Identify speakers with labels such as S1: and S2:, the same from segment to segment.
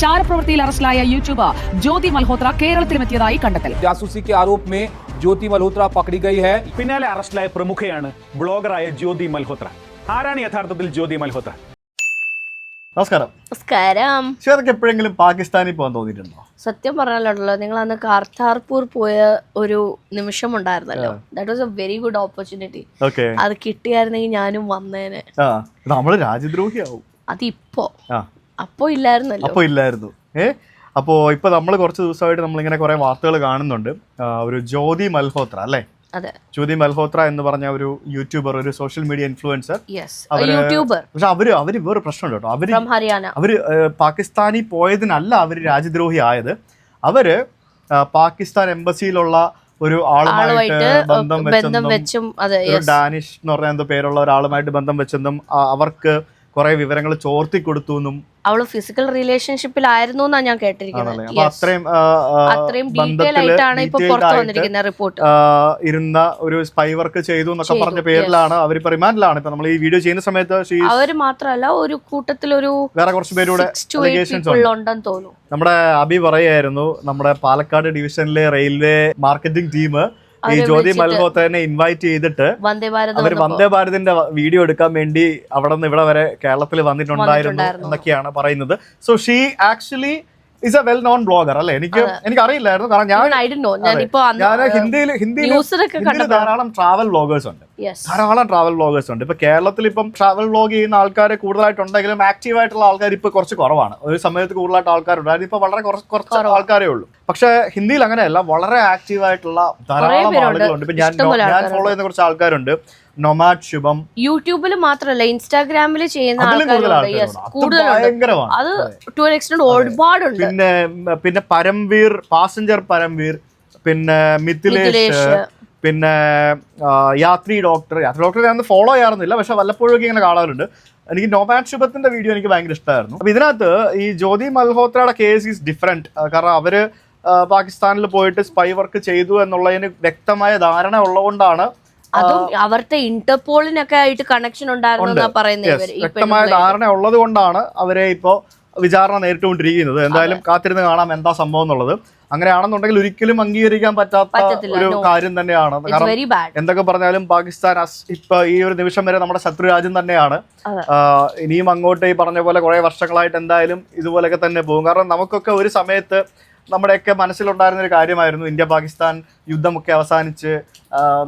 S1: ചാരപ്രവൃത്തിയിൽ അറസ്റ്റിലായ യൂട്യൂബർ ജ്യോതി മൽഹോത്ര കേരളത്തിലെത്തിയതായി കണ്ടെത്തൽ.
S2: जासूसी के आरोप में ज्योति मल्होत्रा पकड़ी गई है.
S3: പിന്നാലെ അറസ്റ്റിലായ പ്രമുഖയാണ് ബ്ലോഗറായ ജ്യോതി മൽഹോത്ര. ആരാണ് യഥാർത്ഥത്തിൽ ജ്യോതി മൽഹോത്ര?
S4: നമസ്കാരം.
S5: നമസ്കാരം.
S4: ഷേർക്ക് എപ്പോഴെങ്കിലും പാകിസ്ഥാനിൽ പോകാൻ തോന്നിയിട്ടുണ്ടോ?
S5: സത്യം പറഞ്ഞാലുണ്ടല്ലോ, നിങ്ങൾ അന്ന് കാർത്താർപൂർ പോയ ഒരു നിമിഷം ഉണ്ടായിരുന്നല്ലോ, that was A very good opportunity.
S4: Okay,
S5: അത് കിട്ടിയായിരുന്നെങ്കിൽ ഞാനും വന്നേനെ.
S4: നമ്മള് രാജ്യദ്രോഹിയാവും.
S5: അതിപ്പോ അപ്പോ ഇല്ലായിരുന്നല്ലോ.
S4: അപ്പൊ ഇല്ലായിരുന്നു. അപ്പോ ഇപ്പൊ നമ്മൾ കുറച്ച് ദിവസമായിട്ട് നമ്മളിങ്ങനെ കുറെ വാർത്തകൾ കാണുന്നുണ്ട്. ഒരു ജ്യോതി മൽഹോത്ര അല്ലേ?
S5: അതെ,
S4: ജ്യോതി മൽഹോത്ര എന്ന് പറഞ്ഞ ഒരു യൂട്യൂബർ, ഒരു സോഷ്യൽ മീഡിയ ഇൻഫ്ലുവൻസർ.
S5: യൂട്യൂബർ.
S4: പക്ഷെ അവര് വേറെ പ്രശ്നമുണ്ട് കേട്ടോ. അവര് പാകിസ്ഥാനിൽ പോയതിനല്ല അവര് രാജ്യദ്രോഹി ആയത്. അവര് പാകിസ്ഥാൻ എംബസിയിലുള്ള ഒരു ആളുമായിട്ട് ബന്ധം വെച്ചും, ഡാനിഷ് എന്ന് പറഞ്ഞ എന്തോ പേരുള്ള ഒരാളുമായിട്ട് ബന്ധം വെച്ചെന്നും അവർക്ക് കുറെ വിവരങ്ങൾ ചോർത്തി കൊടുത്തു എന്നും.
S5: അവള് ഫിസിക്കൽ റിലേഷൻഷിപ്പിലായിരുന്നു എന്നാണ് ഞാൻ കേട്ടിരിക്കുന്നത്. അത്രയും ഡീറ്റെയിൽ ആയിട്ടാണ് ഇപ്പൊ പുറത്തു വന്നിരിക്കുന്ന റിപ്പോർട്ട്.
S4: ഇരുന്ന ഒരു സ്പൈ വർക്ക് ചെയ്തു എന്നൊക്കെ പറഞ്ഞ പേരിലാണ് അവരിപ്പോ റിമാൻഡിലാണ്. ഇപ്പൊ നമ്മൾ ഈ വീഡിയോ ചെയ്യുന്ന സമയത്ത്
S5: അവര് മാത്രമല്ല, ഒരു കൂട്ടത്തിലൊരു
S4: വേറെ കുറച്ച് പേരുടെ
S5: ഉണ്ടെന്ന് തോന്നുന്നു.
S4: നമ്മുടെ അബി പറയായിരുന്നു, നമ്മുടെ പാലക്കാട് ഡിവിഷനിലെ റെയിൽവേ മാർക്കറ്റിംഗ് ടീം ഈ ജ്യോതി മൽഹോത്രനെ ഇൻവൈറ്റ് ചെയ്തിട്ട് അവർ വന്ദേ ഭാരതിന്റെ വീഡിയോ എടുക്കാൻ വേണ്ടി അവിടെ നിന്ന് ഇവിടെ വരെ കേരളത്തിൽ വന്നിട്ടുണ്ടായിരുന്നു എന്നൊക്കെയാണ് പറയുന്നത്. So she actually is a well known blogger അല്ലേ? എനിക്ക് അറിയില്ലായിരുന്നു. കാരണം ഞാൻ ഹിന്ദിയിൽ ധാരാളം ട്രാവൽ വ്ളോഗേഴ്സ് ഉണ്ട്. ഇപ്പൊ കേരളത്തിൽ ഇപ്പം ട്രാവൽ വ്ളോഗ് ചെയ്യുന്ന ആൾക്കാരെ കൂടുതലായിട്ടുണ്ടെങ്കിലും ആക്റ്റീവ് ആയിട്ടുള്ള ആൾക്കാർ ഇപ്പൊ കുറച്ച് കുറവാണ്. ഒരു സമയത്ത് കൂടുതലായിട്ട് ആൾക്കാരുണ്ടായിരുന്നു, ഇപ്പൊ വളരെ കുറച്ച് ആൾക്കാരേ ഉള്ളൂ. പക്ഷെ ഹിന്ദിയിൽ അങ്ങനെയല്ല, വളരെ ആക്റ്റീവ് ആയിട്ടുള്ള ധാരാളം ആളുകളുണ്ട്. ഇപ്പൊ ഞാൻ ഫോളോ ചെയ്യുന്ന കുറച്ച് ആൾക്കാരുണ്ട്. നൊമാഡ് ശുഭം യൂട്യൂബിൽ
S5: മാത്രമല്ല ഇൻസ്റ്റാഗ്രാമിൽ ചെയ്യുന്ന ഒരുപാടുണ്ട്.
S4: പിന്നെ പരംവീർ, പാസഞ്ചർ പരംവീർ, പിന്നെ മിഥിലേഷ്, പിന്നെ യാത്രി ഡോക്ടർ ഞാൻ ഫോളോ ചെയ്യാറൊന്നുമില്ല, പക്ഷെ വല്ലപ്പോഴും ഇങ്ങനെ കാണാറുണ്ട്. എനിക്ക് നൊമാഡ് ശുഭത്തിന്റെ വീഡിയോ എനിക്ക് ഭയങ്കര ഇഷ്ടമായിരുന്നു. അപ്പൊ ഇതിനകത്ത് ഈ ജ്യോതി മൽഹോത്രയുടെ കേസ് ഈസ് ഡിഫറെന്റ്. കാരണം അവര് പാകിസ്ഥാനിൽ പോയിട്ട് സ്പൈ വർക്ക് ചെയ്തു എന്നുള്ളതിന് വ്യക്തമായ ധാരണ ഉള്ളതുകൊണ്ടാണ്.
S5: അതും അവരുടെ ഇന്റർപോളിനൊക്കെ ആയിട്ട് കണക്ഷൻ ഉണ്ടായിരുന്നു പറയുന്നത്.
S4: വ്യക്തമായ ധാരണ ഉള്ളത് കൊണ്ടാണ് അവരെ ഇപ്പോ വിചാരണ നേരിട്ടുകൊണ്ടിരിക്കുന്നത്. എന്തായാലും കാത്തിരുന്ന് കാണാം എന്താ സംഭവം എന്നുള്ളത്. അങ്ങനെയാണെന്നുണ്ടെങ്കിൽ ഒരിക്കലും അംഗീകരിക്കാൻ പറ്റാത്ത ഒരു കാര്യം തന്നെയാണ്. കാരണം എന്തൊക്കെ പറഞ്ഞാലും പാകിസ്ഥാൻ ഇപ്പൊ ഈ ഒരു നിമിഷം വരെ നമ്മുടെ ശത്രു രാജ്യം തന്നെയാണ്. ഇനിയും അങ്ങോട്ട് ഈ പറഞ്ഞ പോലെ കുറെ വർഷങ്ങളായിട്ട് എന്തായാലും ഇതുപോലെയൊക്കെ തന്നെ പോകും. കാരണം നമുക്കൊക്കെ ഒരു സമയത്ത് നമ്മുടെയൊക്കെ മനസ്സിലുണ്ടായിരുന്ന ഒരു കാര്യമായിരുന്നു ഇന്ത്യ പാകിസ്ഥാൻ യുദ്ധമൊക്കെ അവസാനിച്ച്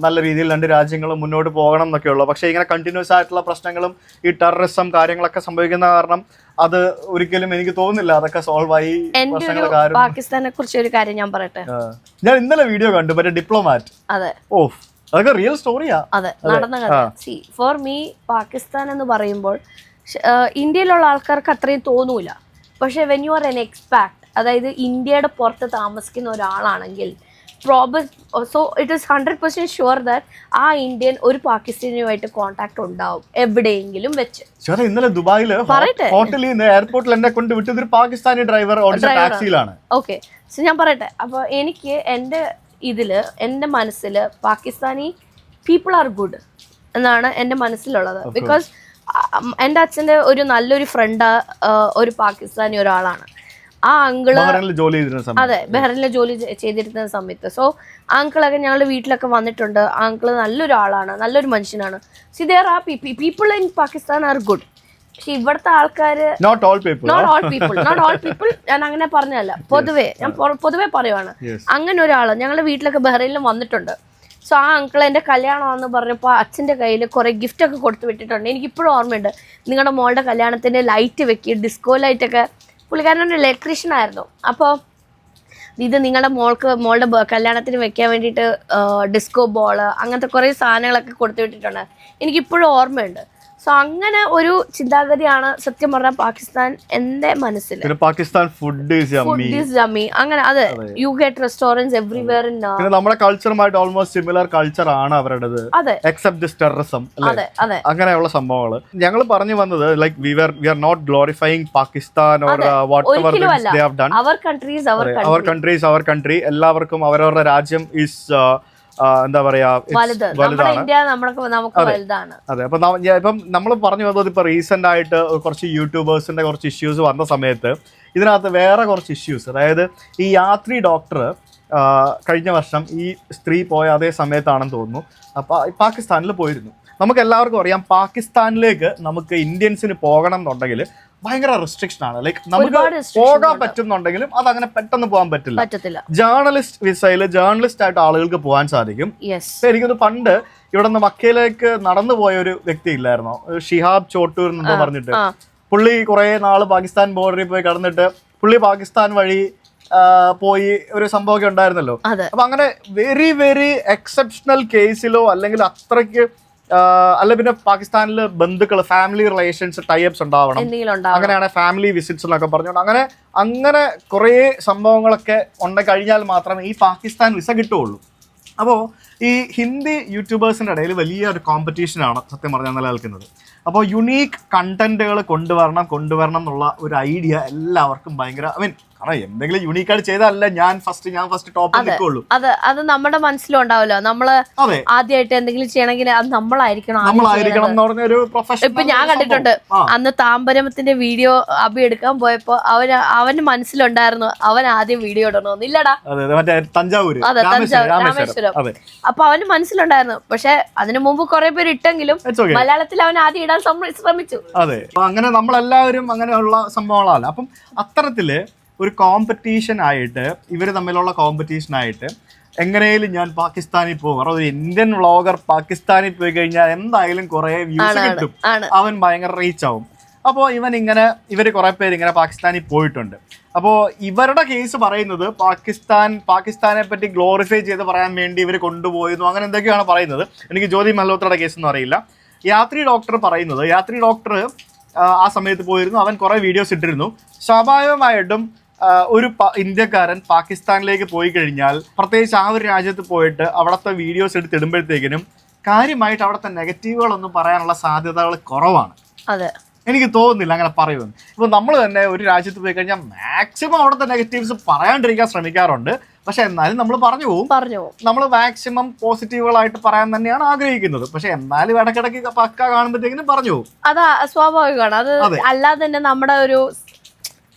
S4: നല്ല രീതിയിൽ രണ്ട് രാജ്യങ്ങളും മുന്നോട്ട് പോകണം എന്നൊക്കെയുള്ളൂ. പക്ഷേ ഇങ്ങനെ കണ്ടിന്യൂസ് ആയിട്ടുള്ള പ്രശ്നങ്ങളും ഈ ടെററിസം കാര്യങ്ങളൊക്കെ സംഭവിക്കുന്ന കാരണം അത് ഒരിക്കലും എനിക്ക് തോന്നുന്നില്ല അതൊക്കെ സോൾവ് ആയി.
S5: പാകിസ്ഥാനെ കുറിച്ച് ഒരു കാര്യം ഞാൻ പറയട്ടെ.
S4: ഞാൻ ഇന്നലെ വീഡിയോ കണ്ടു, മറ്റേ ഡിപ്ലോമാറ്റ്. അതൊക്കെ റിയൽ സ്റ്റോറിയാ.
S5: അതെ, നടന്ന കഥ. സി ഫോർ മീ പാകിസ്ഥാൻ എന്ന് പറയുമ്പോൾ ഇന്ത്യയിലുള്ള ആൾക്കാർക്ക് അത്രയും തോന്നൂല. പക്ഷെ when you are N expat, അതായത് ഇന്ത്യയുടെ പുറത്ത് താമസിക്കുന്ന ഒരാളാണെങ്കിൽ so it is 100% sure that ആ ഇന്ത്യൻ ഒരു പാകിസ്ഥാനിയുമായിട്ട് കോണ്ടാക്ട് ഉണ്ടാവും എവിടെയെങ്കിലും വെച്ച്.
S4: ഇന്നലെ ദുബായില് ഹോട്ടലിൽ നിന്ന് എയർപോർട്ടിൽ എന്നെ കൊണ്ട് വിട്ടത് ഒരു പാകിസ്ഥാനി ഡ്രൈവർ ടാക്സിയിലാണ്.
S5: ഓക്കെ, സോ ഞാൻ പറയട്ടെ. അപ്പോൾ എനിക്ക് എൻ്റെ മനസ്സിൽ പാകിസ്ഥാനി പീപ്പിൾ ആർ ഗുഡ് എന്നാണ് എൻ്റെ മനസ്സിലുള്ളത്. ബിക്കോസ് എൻ്റെ അച്ഛൻ്റെ ഒരു നല്ലൊരു ഫ്രണ്ട് ഒരു പാകിസ്ഥാനി ഒരാളാണ്. ആ അങ്കിള് അതെ ബഹ്റിനിൽ ജോലി ചെയ്തിരുന്ന സമയത്ത്. സോ ആ അങ്കിളൊക്കെ ഞങ്ങളുടെ വീട്ടിലൊക്കെ വന്നിട്ടുണ്ട്. ആ അങ്കിള് നല്ലൊരു ആളാണ്, നല്ലൊരു മനുഷ്യനാണ്. C there are people in Pakistan are good. പക്ഷെ ഇവിടുത്തെ ആൾക്കാര് നോട്ട് ഓൾ പീപ്പിൾ ഞാൻ അങ്ങനെ പറഞ്ഞതല്ല, ഞാൻ പൊതുവെ പറയുവാണ്. അങ്ങനെ ഒരാള് ഞങ്ങളുടെ വീട്ടിലൊക്കെ ബഹ്റിനിലും വന്നിട്ടുണ്ട്. സോ ആ അങ്കിൾ എൻ്റെ കല്യാണമെന്ന് പറഞ്ഞപ്പോൾ അച്ഛൻ്റെ കയ്യിൽ കുറേ ഗിഫ്റ്റൊക്കെ കൊടുത്തു വിട്ടിട്ടുണ്ട്. എനിക്കിപ്പോഴും ഓർമ്മയുണ്ട്. നിങ്ങളുടെ മോളുടെ കല്യാണത്തിൻ്റെ ലൈറ്റ് വെക്കി, ഡിസ്കോ ലൈറ്റൊക്കെ. പുള്ളിക്കാരൻ ഒരു ഇലക്ട്രീഷ്യൻ ആയിരുന്നു. അപ്പോൾ ഇത് നിങ്ങളുടെ മോളുടെ കല്യാണത്തിന് വെക്കാൻ വേണ്ടിയിട്ട് ഡിസ്കോ ബോള് അങ്ങനത്തെ കുറേ സാധനങ്ങളൊക്കെ കൊടുത്തു വിട്ടിട്ടുണ്ട്. എനിക്കിപ്പോഴും ഓർമ്മയുണ്ട്. സോ അങ്ങനെ ഒരു ചിന്താഗതിയാണ് സത്യം പറഞ്ഞാൽ പാകിസ്ഥാൻ എന്റെ മനസ്സിൽ.
S4: Pakistan food is
S5: yummy. അങ്ങനെ അതെ, you get restaurants everywhere in.
S4: നമ്മുടെ കൾച്ചറുമായിട്ട് ഓൾമോസ്റ്റ് സിമിലർ കൾച്ചർ ആണ് അവരുടേത്, എക്സെപ്റ്റ് ദിസ് ടെററിസം. അങ്ങനെയുള്ള സംഭവങ്ങൾ ഞങ്ങൾ പറഞ്ഞു വന്നത് like we are not glorifying Pakistan or whatever they have done. അവർ കൺട്രി എല്ലാവർക്കും അവരവരുടെ രാജ്യം ഈസ് എന്താ പറയാ
S5: വലുതാണ്.
S4: അതെ, അപ്പൊ ഇപ്പം നമ്മൾ പറഞ്ഞു വന്നത് ഇപ്പൊ റീസെന്റ് ആയിട്ട് കുറച്ച് യൂട്യൂബേഴ്സിന്റെ കുറച്ച് ഇഷ്യൂസ് വന്ന സമയത്ത് ഇതിനകത്ത് വേറെ കുറച്ച് ഇഷ്യൂസ്, അതായത് ഈ യാത്രി ഡോക്ടർ കഴിഞ്ഞ വർഷം ഈ സ്ത്രീ പോയ അതേ സമയത്താണെന്ന് തോന്നുന്നു പാകിസ്ഥാനിൽ പോയിരുന്നു. നമുക്ക് എല്ലാവർക്കും അറിയാം പാകിസ്ഥാനിലേക്ക് നമുക്ക് ഇന്ത്യൻസിന് പോകണം എന്നുണ്ടെങ്കിൽ ഭയങ്കര റെസ്ട്രിക്ഷൻ ആണ്. ലൈക്ക് നമുക്ക് പോകാൻ പറ്റുന്നുണ്ടെങ്കിലും അത് അങ്ങനെ പെട്ടെന്ന് പോകാൻ പറ്റില്ല. ജേർണലിസ്റ്റ് വിസയില് ജേർണലിസ്റ്റ് ആയിട്ട് ആളുകൾക്ക് പോകാൻ സാധിക്കും. എനിക്കൊന്ന് പണ്ട് ഇവിടെ നിന്ന് മക്കയിലേക്ക് നടന്നു പോയ ഒരു വ്യക്തി ഇല്ലായിരുന്നോ, ഷിഹാബ് ചോട്ടൂർ എന്നെന്തോ പറഞ്ഞിട്ട്, പുള്ളി കുറെ നാള് പാകിസ്ഥാൻ ബോർഡറിൽ പോയി കടന്നിട്ട് പുള്ളി പാകിസ്ഥാൻ വഴി പോയി ഒരു സംഭവമൊക്കെ ഉണ്ടായിരുന്നല്ലോ. അപ്പൊ അങ്ങനെ വെരി വെരി എക്സെപ്ഷണൽ കേസിലോ അല്ലെങ്കിൽ അത്രയ്ക്ക് അല്ല പിന്നെ പാകിസ്ഥാനില് ബന്ധുക്കൾ ഫാമിലി റിലേഷൻസ് ടൈപ്സ് ഉണ്ടാവണം, അങ്ങനെയാണ് ഫാമിലി വിസിറ്റ്സ് എന്നൊക്കെ പറഞ്ഞുകൊണ്ട് അങ്ങനെ കുറേ സംഭവങ്ങളൊക്കെ കഴിഞ്ഞാൽ മാത്രമേ ഈ പാകിസ്ഥാൻ വിസ കിട്ടുകയുള്ളൂ. അപ്പോൾ ഈ ഹിന്ദി യൂട്യൂബേഴ്സിൻ്റെ ഇടയിൽ വലിയൊരു കോമ്പറ്റീഷനാണ് സത്യം പറഞ്ഞാൽ നിലനിൽക്കുന്നത്. അപ്പോൾ യുണീക്ക് കണ്ടന്റുകൾ കൊണ്ടുവരണം എന്നുള്ള ഒരു ഐഡിയ എല്ലാവർക്കും ഭയങ്കര കാരണം എന്തെങ്കിലും യൂണീക്കായിട്ട് ചെയ്താലല്ല ഞാൻ ഫസ്റ്റ് ടോപ്പിൽ നിൽക്കുള്ളൂ.
S5: അത് നമ്മുടെ മനസ്സിലുണ്ടാവല്ലോ. നമ്മള് ആദ്യമായിട്ട് എന്തെങ്കിലും ചെയ്യണമെങ്കിൽ അത് നമ്മളായിരിക്കണം
S4: എന്ന് പറഞ്ഞ ഒരു പ്രൊഫഷൻ.
S5: ഇപ്പൊ ഞാൻ കണ്ടിട്ടുണ്ട്, അന്ന് താമ്പരമത്തിന്റെ വീഡിയോ അഭി എടുക്കാൻ പോയപ്പോ അവന് മനസ്സിലുണ്ടായിരുന്നു അവൻ ആദ്യം വീഡിയോ ഇടണമെന്ന്. ഇല്ലടാ,
S4: മറ്റേ തഞ്ചാവൂര്,
S5: അതെ രാമേശ്വരം. അപ്പൊ അവന് മനസ്സിലുണ്ടായിരുന്നു. പക്ഷെ അതിനു മുമ്പ് കുറെ പേര് ഇട്ടെങ്കിലും മലയാളത്തിൽ അവൻ ആദ്യം ഇടാൻ ശ്രമിച്ചു.
S4: അതെ, അങ്ങനെ നമ്മളെല്ലാവരും അങ്ങനെയുള്ള സംഭവങ്ങളാണ്. അപ്പം അത്തരത്തില് ഒരു കോമ്പറ്റീഷൻ ആയിട്ട് ഇവർ തമ്മിലുള്ള കോമ്പറ്റീഷൻ ആയിട്ട് എങ്ങനെയും ഞാൻ പാകിസ്ഥാനിൽ പോകും, ഒരു ഇന്ത്യൻ വ്ളോഗർ പാകിസ്ഥാനിൽ പോയി കഴിഞ്ഞാൽ എന്തായാലും കുറെ വ്യൂസ് കിട്ടും, അവൻ ഭയങ്കര റീച്ച് ആവും. അപ്പോൾ ഇവർ കുറെ പേര് ഇങ്ങനെ പാകിസ്ഥാനിൽ പോയിട്ടുണ്ട്. അപ്പോൾ ഇവരുടെ കേസ് പറയുന്നത് പാകിസ്ഥാനെ പറ്റി ഗ്ലോറിഫൈ ചെയ്ത് പറയാൻ വേണ്ടി ഇവർ കൊണ്ടുപോയിരുന്നു, അങ്ങനെ എന്തൊക്കെയാണ് പറയുന്നത്. എനിക്ക് ജ്യോതി മൽഹോത്രയുടെ കേസൊന്നും അറിയില്ല. യാത്രി ഡോക്ടർ ആ സമയത്ത് പോയിരുന്നു, അവൻ കുറെ വീഡിയോസ് ഇട്ടിരുന്നു. സ്വാഭാവികമായിട്ടും ഒരു ഇന്ത്യക്കാരൻ പാകിസ്ഥാനിലേക്ക് പോയി കഴിഞ്ഞാൽ, പ്രത്യേകിച്ച് ആ ഒരു രാജ്യത്ത് പോയിട്ട് അവിടുത്തെ വീഡിയോസ് എടുത്തിടുമ്പോഴത്തേക്കിനും കാര്യമായിട്ട് അവിടുത്തെ നെഗറ്റീവുകളൊന്നും പറയാനുള്ള സാധ്യതകൾ കുറവാണ്. എനിക്ക് തോന്നുന്നില്ല അങ്ങനെ പറയുമെന്ന്. ഇപ്പോൾ നമ്മൾ തന്നെ ഒരു രാജ്യത്ത് പോയി കഴിഞ്ഞാൽ മാക്സിമം അവിടുത്തെ നെഗറ്റീവ്സ് പറയാണ്ടിരിക്കാൻ ശ്രമിക്കാറുണ്ട്. പക്ഷെ എന്നാലും നമ്മൾ പറഞ്ഞു പോകും. നമ്മൾ മാക്സിമം പോസിറ്റീവുകളായിട്ട് പറയാൻ തന്നെയാണ് ആഗ്രഹിക്കുന്നത്. പക്ഷെ എന്നാലും ഇടയ്ക്കിടയ്ക്ക് പക്ക കാണുമ്പോഴത്തേക്കിനും പറഞ്ഞു പോകും.
S5: അത് സ്വാഭാവികമാണ്. അത് അല്ലാതെ തന്നെ നമ്മുടെ ഒരു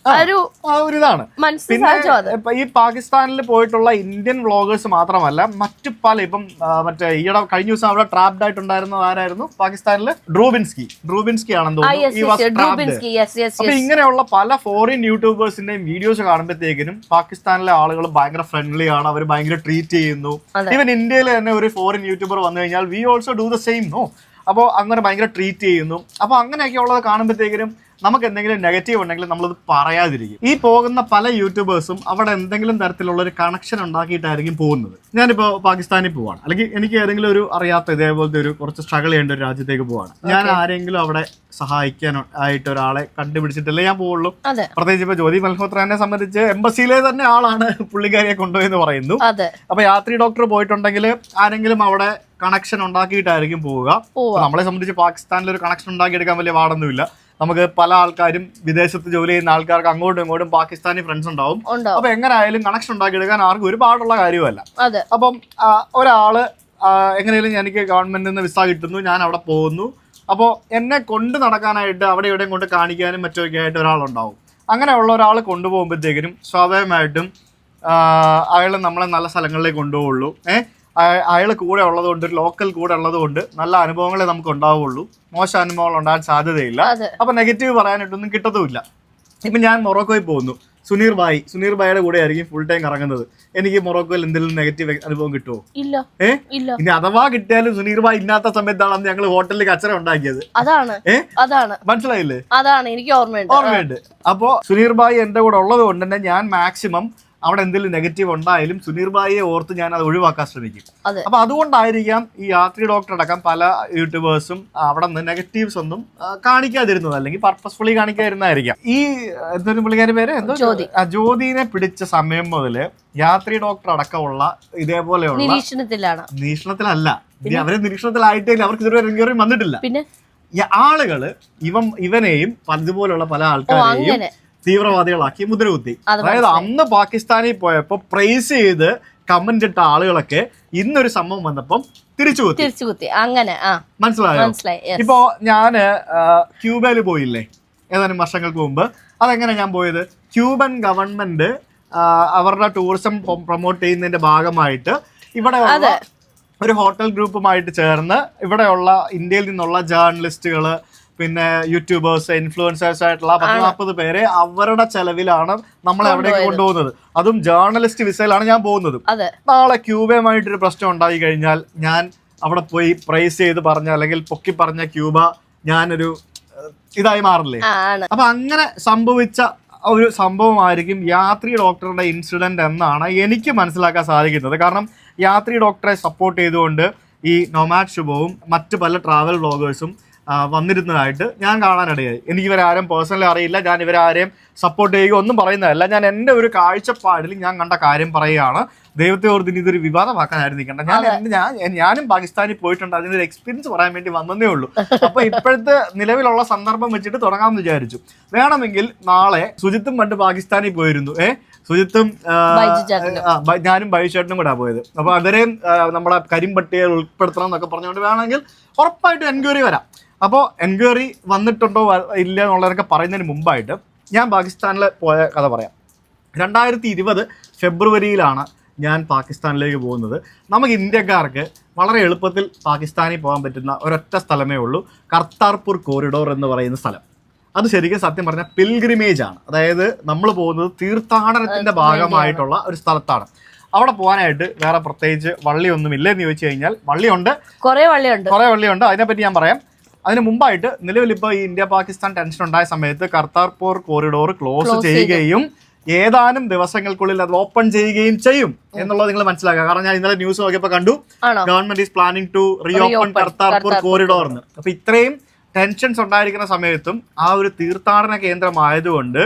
S4: ഇതാണ്. പിന്നെ ഈ പാകിസ്ഥാനിൽ പോയിട്ടുള്ള ഇന്ത്യൻ വ്ളോഗേഴ്സ് മാത്രമല്ല, മറ്റു പല ഇപ്പം മറ്റേ ഈയിടെ കഴിഞ്ഞ ദിവസം അവിടെ ട്രാപ്ഡ് ആയിട്ടുണ്ടായിരുന്നത് ആരായിരുന്നു പാകിസ്ഥാനിൽ? ഡ്രൂബിൻസ്കി ആണെന്ന് തോന്നുന്നു. അപ്പൊ ഇങ്ങനെയുള്ള പല ഫോറിൻ യൂട്യൂബേഴ്സിന്റെയും വീഡിയോസ് കാണുമ്പോഴത്തേക്കിനും പാകിസ്ഥാനിലെ ആളുകൾ ഭയങ്കര ഫ്രണ്ട്ലി ആണ്, അവർ ഭയങ്കര ട്രീറ്റ് ചെയ്യുന്നു. ഈവൻ ഇന്ത്യയിൽ തന്നെ ഒരു ഫോറിൻ യൂട്യൂബർ വന്നു കഴിഞ്ഞാൽ we also do the same no. അപ്പോൾ അങ്ങനെ ഭയങ്കര ട്രീറ്റ് ചെയ്യുന്നു. അപ്പോൾ അങ്ങനെയൊക്കെ ഉള്ളത് കാണുമ്പോഴത്തേക്കിനും നമുക്ക് എന്തെങ്കിലും നെഗറ്റീവ് ഉണ്ടെങ്കിൽ നമ്മളത് പറയാതിരിക്കും. ഈ പോകുന്ന പല യൂട്യൂബേഴ്സും അവിടെ എന്തെങ്കിലും തരത്തിലുള്ള ഒരു കണക്ഷൻ ഉണ്ടാക്കിയിട്ടായിരിക്കും പോകുന്നത്. ഞാനിപ്പോൾ പാകിസ്ഥാനിൽ പോവാണ്, അല്ലെങ്കിൽ എനിക്ക് ഏതെങ്കിലും ഒരു അറിയാത്ത ഇതേപോലത്തെ ഒരു കുറച്ച് സ്ട്രഗിൾ ചെയ്യേണ്ട ഒരു രാജ്യത്തേക്ക് പോവാണ്. ഞാൻ ആരെങ്കിലും അവിടെ സഹായിക്കാനായിട്ട് ഒരാളെ കണ്ടുപിടിച്ചിട്ടല്ലേ ഞാൻ പോവുള്ളൂ. പ്രത്യേകിച്ച് ഇപ്പൊ ജ്യോതി മൽഹോത്രനെ സംബന്ധിച്ച് എംബസിയിലെ തന്നെ ആളാണ് പുള്ളിക്കാരിയെ കൊണ്ടുപോയെന്ന് പറയുന്നു. അപ്പൊ യാത്രി ഡോക്ടർ പോയിട്ടുണ്ടെങ്കിൽ ആരെങ്കിലും അവിടെ കണക്ഷൻ ഉണ്ടാക്കിയിട്ടായിരിക്കും പോവുക. നമ്മളെ സംബന്ധിച്ച് പാകിസ്ഥാനിൽ ഒരു കണക്ഷൻ ഉണ്ടാക്കിയെടുക്കാൻ വലിയ പാടൊന്നുമില്ല. നമുക്ക് പല ആൾക്കാരും വിദേശത്ത് ജോലി ചെയ്യുന്ന ആൾക്കാർക്ക് അങ്ങോട്ടും ഇങ്ങോട്ടും പാകിസ്ഥാനി ഫ്രണ്ട്സ് ഉണ്ടാവും. അപ്പൊ എങ്ങനെയായാലും കണക്ഷൻ ഉണ്ടാക്കിയെടുക്കാൻ ആർക്കും ഒരുപാടുള്ള കാര്യമല്ല. അപ്പം ഒരാള് എങ്ങനെയാലും എനിക്ക് ഗവൺമെന്റിൽ നിന്ന് വിസ കിട്ടുന്നു, ഞാൻ അവിടെ പോകുന്നു. അപ്പോൾ എന്നെ കൊണ്ട് നടക്കാനായിട്ട് അവിടെ ഇവിടെയും കൊണ്ട് കാണിക്കാനും മറ്റൊക്കെ ആയിട്ട് ഒരാളുണ്ടാവും. അങ്ങനെയുള്ള ഒരാൾ കൊണ്ടുപോകുമ്പോഴത്തേക്കിനും സ്വാഭാവികമായിട്ടും അയാൾ നമ്മളെ നല്ല സ്ഥലങ്ങളിലേക്ക് കൊണ്ടുപോകുള്ളൂ. അയാൾ കൂടെ ഉള്ളതുകൊണ്ട്, ഒരു ലോക്കൽ കൂടെ ഉള്ളതുകൊണ്ട് നല്ല അനുഭവങ്ങളെ നമുക്ക് ഉണ്ടാവുള്ളൂ. മോശം അനുഭവങ്ങൾ ഉണ്ടാകാൻ സാധ്യതയില്ല. അപ്പൊ നെഗറ്റീവ് പറയാനായിട്ടൊന്നും കിട്ടത്തുമില്ല. ഇപ്പൊ ഞാൻ മൊറോക്കോയിൽ പോകുന്നു, സുനീർ ഭായിയുടെ കൂടെ ആയിരിക്കും ഫുൾ ടൈം ഇറങ്ങുന്നത്. എനിക്ക് മൊറോക്കോയിൽ എന്തെങ്കിലും നെഗറ്റീവ് അനുഭവം കിട്ടുമോ? ഇനി അഥവാ കിട്ടിയാലും സുനീർ ഭായ് ഇല്ലാത്ത സമയത്താണ് ഞങ്ങൾ ഹോട്ടലിൽ കച്ചറ ഉണ്ടാക്കിയത്. മനസ്സിലായില്ലേ?
S5: എനിക്ക്
S4: ഓർമ്മയുണ്ട്. അപ്പോ സുനീർ ഭായ് എന്റെ കൂടെ ഉള്ളത് കൊണ്ട് തന്നെ ഞാൻ മാക്സിമം അവിടെ എന്തെങ്കിലും നെഗറ്റീവ് ഉണ്ടായാലും സുനീർ ഭായിയെ ഓർത്ത് ഞാൻ അത് ഒഴിവാക്കാൻ ശ്രമിക്കും. അപ്പൊ അതുകൊണ്ടായിരിക്കാം ഈ യാത്രി ഡോക്ടർ അടക്കം പല യൂട്യൂബേഴ്സും അവിടെ നിന്ന് നെഗറ്റീവ്സ് ഒന്നും കാണിക്കാതിരുന്നത്, അല്ലെങ്കിൽ പർപ്പസ്ഫുള്ളി കാണിക്കാതിരുന്നതായിരിക്കാം. ഈ എന്തൊരു പുള്ളിക്കാരി പേര് ജ്യോതിനെ പിടിച്ച സമയം മുതല് യാത്രി ഡോക്ടർ അടക്കമുള്ള ഇതേപോലെയുള്ള നിരീക്ഷണത്തിലല്ല, അവരെ നിരീക്ഷണത്തിലായിട്ടില്ല, അവർക്ക് ഇതുവരെ എൻക്വയറി വന്നിട്ടില്ല. ആളുകള് ഇവനെയും ഇതുപോലുള്ള പല ആൾക്കാരെയും തീവ്രവാദികളാക്കി മുദ്രകുത്തി. അതായത് അന്ന് പാകിസ്ഥാനിൽ പോയപ്പോ പ്രൈസ് ചെയ്ത് കമന്റ് ഇട്ട ആളുകളൊക്കെ ഇന്നൊരു സംഭവം വന്നപ്പം തിരിച്ചു കുത്തി.
S5: അങ്ങനെ
S4: മനസ്സിലായോ? ഇപ്പോ ഞാന് ക്യൂബയില് പോയില്ലേ ഏതാനും വർഷങ്ങൾക്ക് മുമ്പ്. അതെങ്ങനെ ഞാൻ പോയത്, ക്യൂബൻ ഗവൺമെന്റ് അവരുടെ ടൂറിസം പ്രൊമോട്ട് ചെയ്യുന്നതിന്റെ ഭാഗമായിട്ട് ഇവിടെ ഒരു ഹോട്ടൽ ഗ്രൂപ്പുമായിട്ട് ചേർന്ന് ഇവിടെയുള്ള ഇന്ത്യയിൽ നിന്നുള്ള ജേർണലിസ്റ്റുകൾ, പിന്നെ യൂട്യൂബേഴ്സ്, ഇൻഫ്ലുവൻസേഴ്സ് ആയിട്ടുള്ള 10-40 പേരെ അവരുടെ ചെലവിലാണ് നമ്മളെ അവിടേക്ക് കൊണ്ടുപോകുന്നത്. അതും ജേർണലിസ്റ്റ് വിസയിലാണ് ഞാൻ പോകുന്നത്. നാളെ ക്യൂബയുമായിട്ടൊരു പ്രശ്നം ഉണ്ടായി കഴിഞ്ഞാൽ ഞാൻ അവിടെ പോയി പ്രൈസ് ചെയ്ത് പറഞ്ഞ അല്ലെങ്കിൽ പൊക്കി പറഞ്ഞ ക്യൂബ ഞാനൊരു ഇതായി മാറില്ലേ? അപ്പൊ അങ്ങനെ സംഭവിച്ച ഒരു സംഭവമായിരിക്കും യാത്രി ഡോക്ടറുടെ ഇൻസിഡന്റ് എന്നാണ് എനിക്ക് മനസ്സിലാക്കാൻ സാധിക്കുന്നത്. കാരണം യാത്രി ഡോക്ടറെ സപ്പോർട്ട് ചെയ്തുകൊണ്ട് ഈ നൊമാഡ് ശുഭവും മറ്റു പല ട്രാവൽ വ്ളോഗേഴ്സും വന്നിരുന്നതായിട്ട് ഞാൻ കാണാനിടയായി. എനിക്ക് ഇവരാരും പേഴ്സണലി അറിയില്ല, ഞാൻ ഇവരാരെയും സപ്പോർട്ട് ചെയ്യുക ഒന്നും പറയുന്നതല്ല. ഞാൻ എൻ്റെ ഒരു കാഴ്ചപ്പാടിൽ ഞാൻ കണ്ട കാര്യം പറയുകയാണ്. ദൈവത്തെ ഓർത്ത് ഇതൊരു വിവാദമാക്കാനായിരുന്നു ഞാനും പാകിസ്ഥാനിൽ പോയിട്ടുണ്ട്, അതിനൊരു എക്സ്പീരിയൻസ് പറയാൻ വേണ്ടി വന്നതേ ഉള്ളൂ. അപ്പൊ ഇപ്പോഴത്തെ നിലവിലുള്ള സന്ദർഭം വെച്ചിട്ട് തുടങ്ങാമെന്ന് വിചാരിച്ചു. വേണമെങ്കിൽ നാളെ സുജിത്തും പണ്ട് പാകിസ്ഥാനിൽ പോയിരുന്നു. സുജിത്തും ഞാനും ബൈചേട്ടനും കൂടെ പോയത്. അപ്പൊ അവരെയും നമ്മുടെ കരിമ്പട്ടികയിൽ ഉൾപ്പെടുത്തണം എന്നൊക്കെ പറഞ്ഞുകൊണ്ട് വേണമെങ്കിൽ ഉറപ്പായിട്ടും എൻക്വയറി വരാം. അപ്പോൾ എൻക്വയറി വന്നിട്ടുണ്ടോ ഇല്ല എന്നുള്ളതൊക്കെ പറയുന്നതിന് മുമ്പായിട്ട് ഞാൻ പാകിസ്ഥാനിൽ പോയ കഥ പറയാം. 2020 ഫെബ്രുവരിയിലാണ് ഞാൻ പാകിസ്ഥാനിലേക്ക് പോകുന്നത്. നമുക്ക് ഇന്ത്യക്കാർക്ക് വളരെ എളുപ്പത്തിൽ പാകിസ്ഥാനിൽ പോകാൻ പറ്റുന്ന ഒരൊറ്റ സ്ഥലമേ ഉള്ളൂ, കർത്താർപൂർ കോറിഡോർ എന്ന് പറയുന്ന സ്ഥലം. അത് ശരിക്കും സത്യം പറഞ്ഞാൽ പിൽഗ്രിമേജ് ആണ്. അതായത് നമ്മൾ പോകുന്നത് തീർത്ഥാടനത്തിന്റെ ഭാഗമായിട്ടുള്ള ഒരു സ്ഥലത്താണ്. അവിടെ പോകാനായിട്ട് വേറെ പ്രത്യേകിച്ച് വള്ളിയൊന്നും ഇല്ലെന്ന് ചോദിച്ചു കഴിഞ്ഞാൽ വള്ളിയുണ്ട്, കുറേ വള്ളിയുണ്ട്. അതിനെപ്പറ്റി ഞാൻ പറയാം. അതിന് മുമ്പായിട്ട് നിലവിൽ ഇപ്പോൾ ഈ ഇന്ത്യ പാകിസ്ഥാൻ ടെൻഷൻ ഉണ്ടായ സമയത്ത് കർത്താർപൂർ കോറിഡോർ ക്ലോസ് ചെയ്യുകയും ഏതാനും ദിവസങ്ങൾക്കുള്ളിൽ അത് ഓപ്പൺ ചെയ്യുകയും ചെയ്യും എന്നുള്ളത് നിങ്ങൾ മനസ്സിലാക്കുക. കാരണം ഞാൻ ഇന്നലെ ന്യൂസ് നോക്കിയപ്പോൾ കണ്ടു, government is planning to reopen Kartarpur corridor എന്ന്. അപ്പൊ ഇത്രയും ടെൻഷൻസ് ഉണ്ടായിരിക്കുന്ന സമയത്തും ആ ഒരു തീർത്ഥാടന കേന്ദ്രമായതുകൊണ്ട്,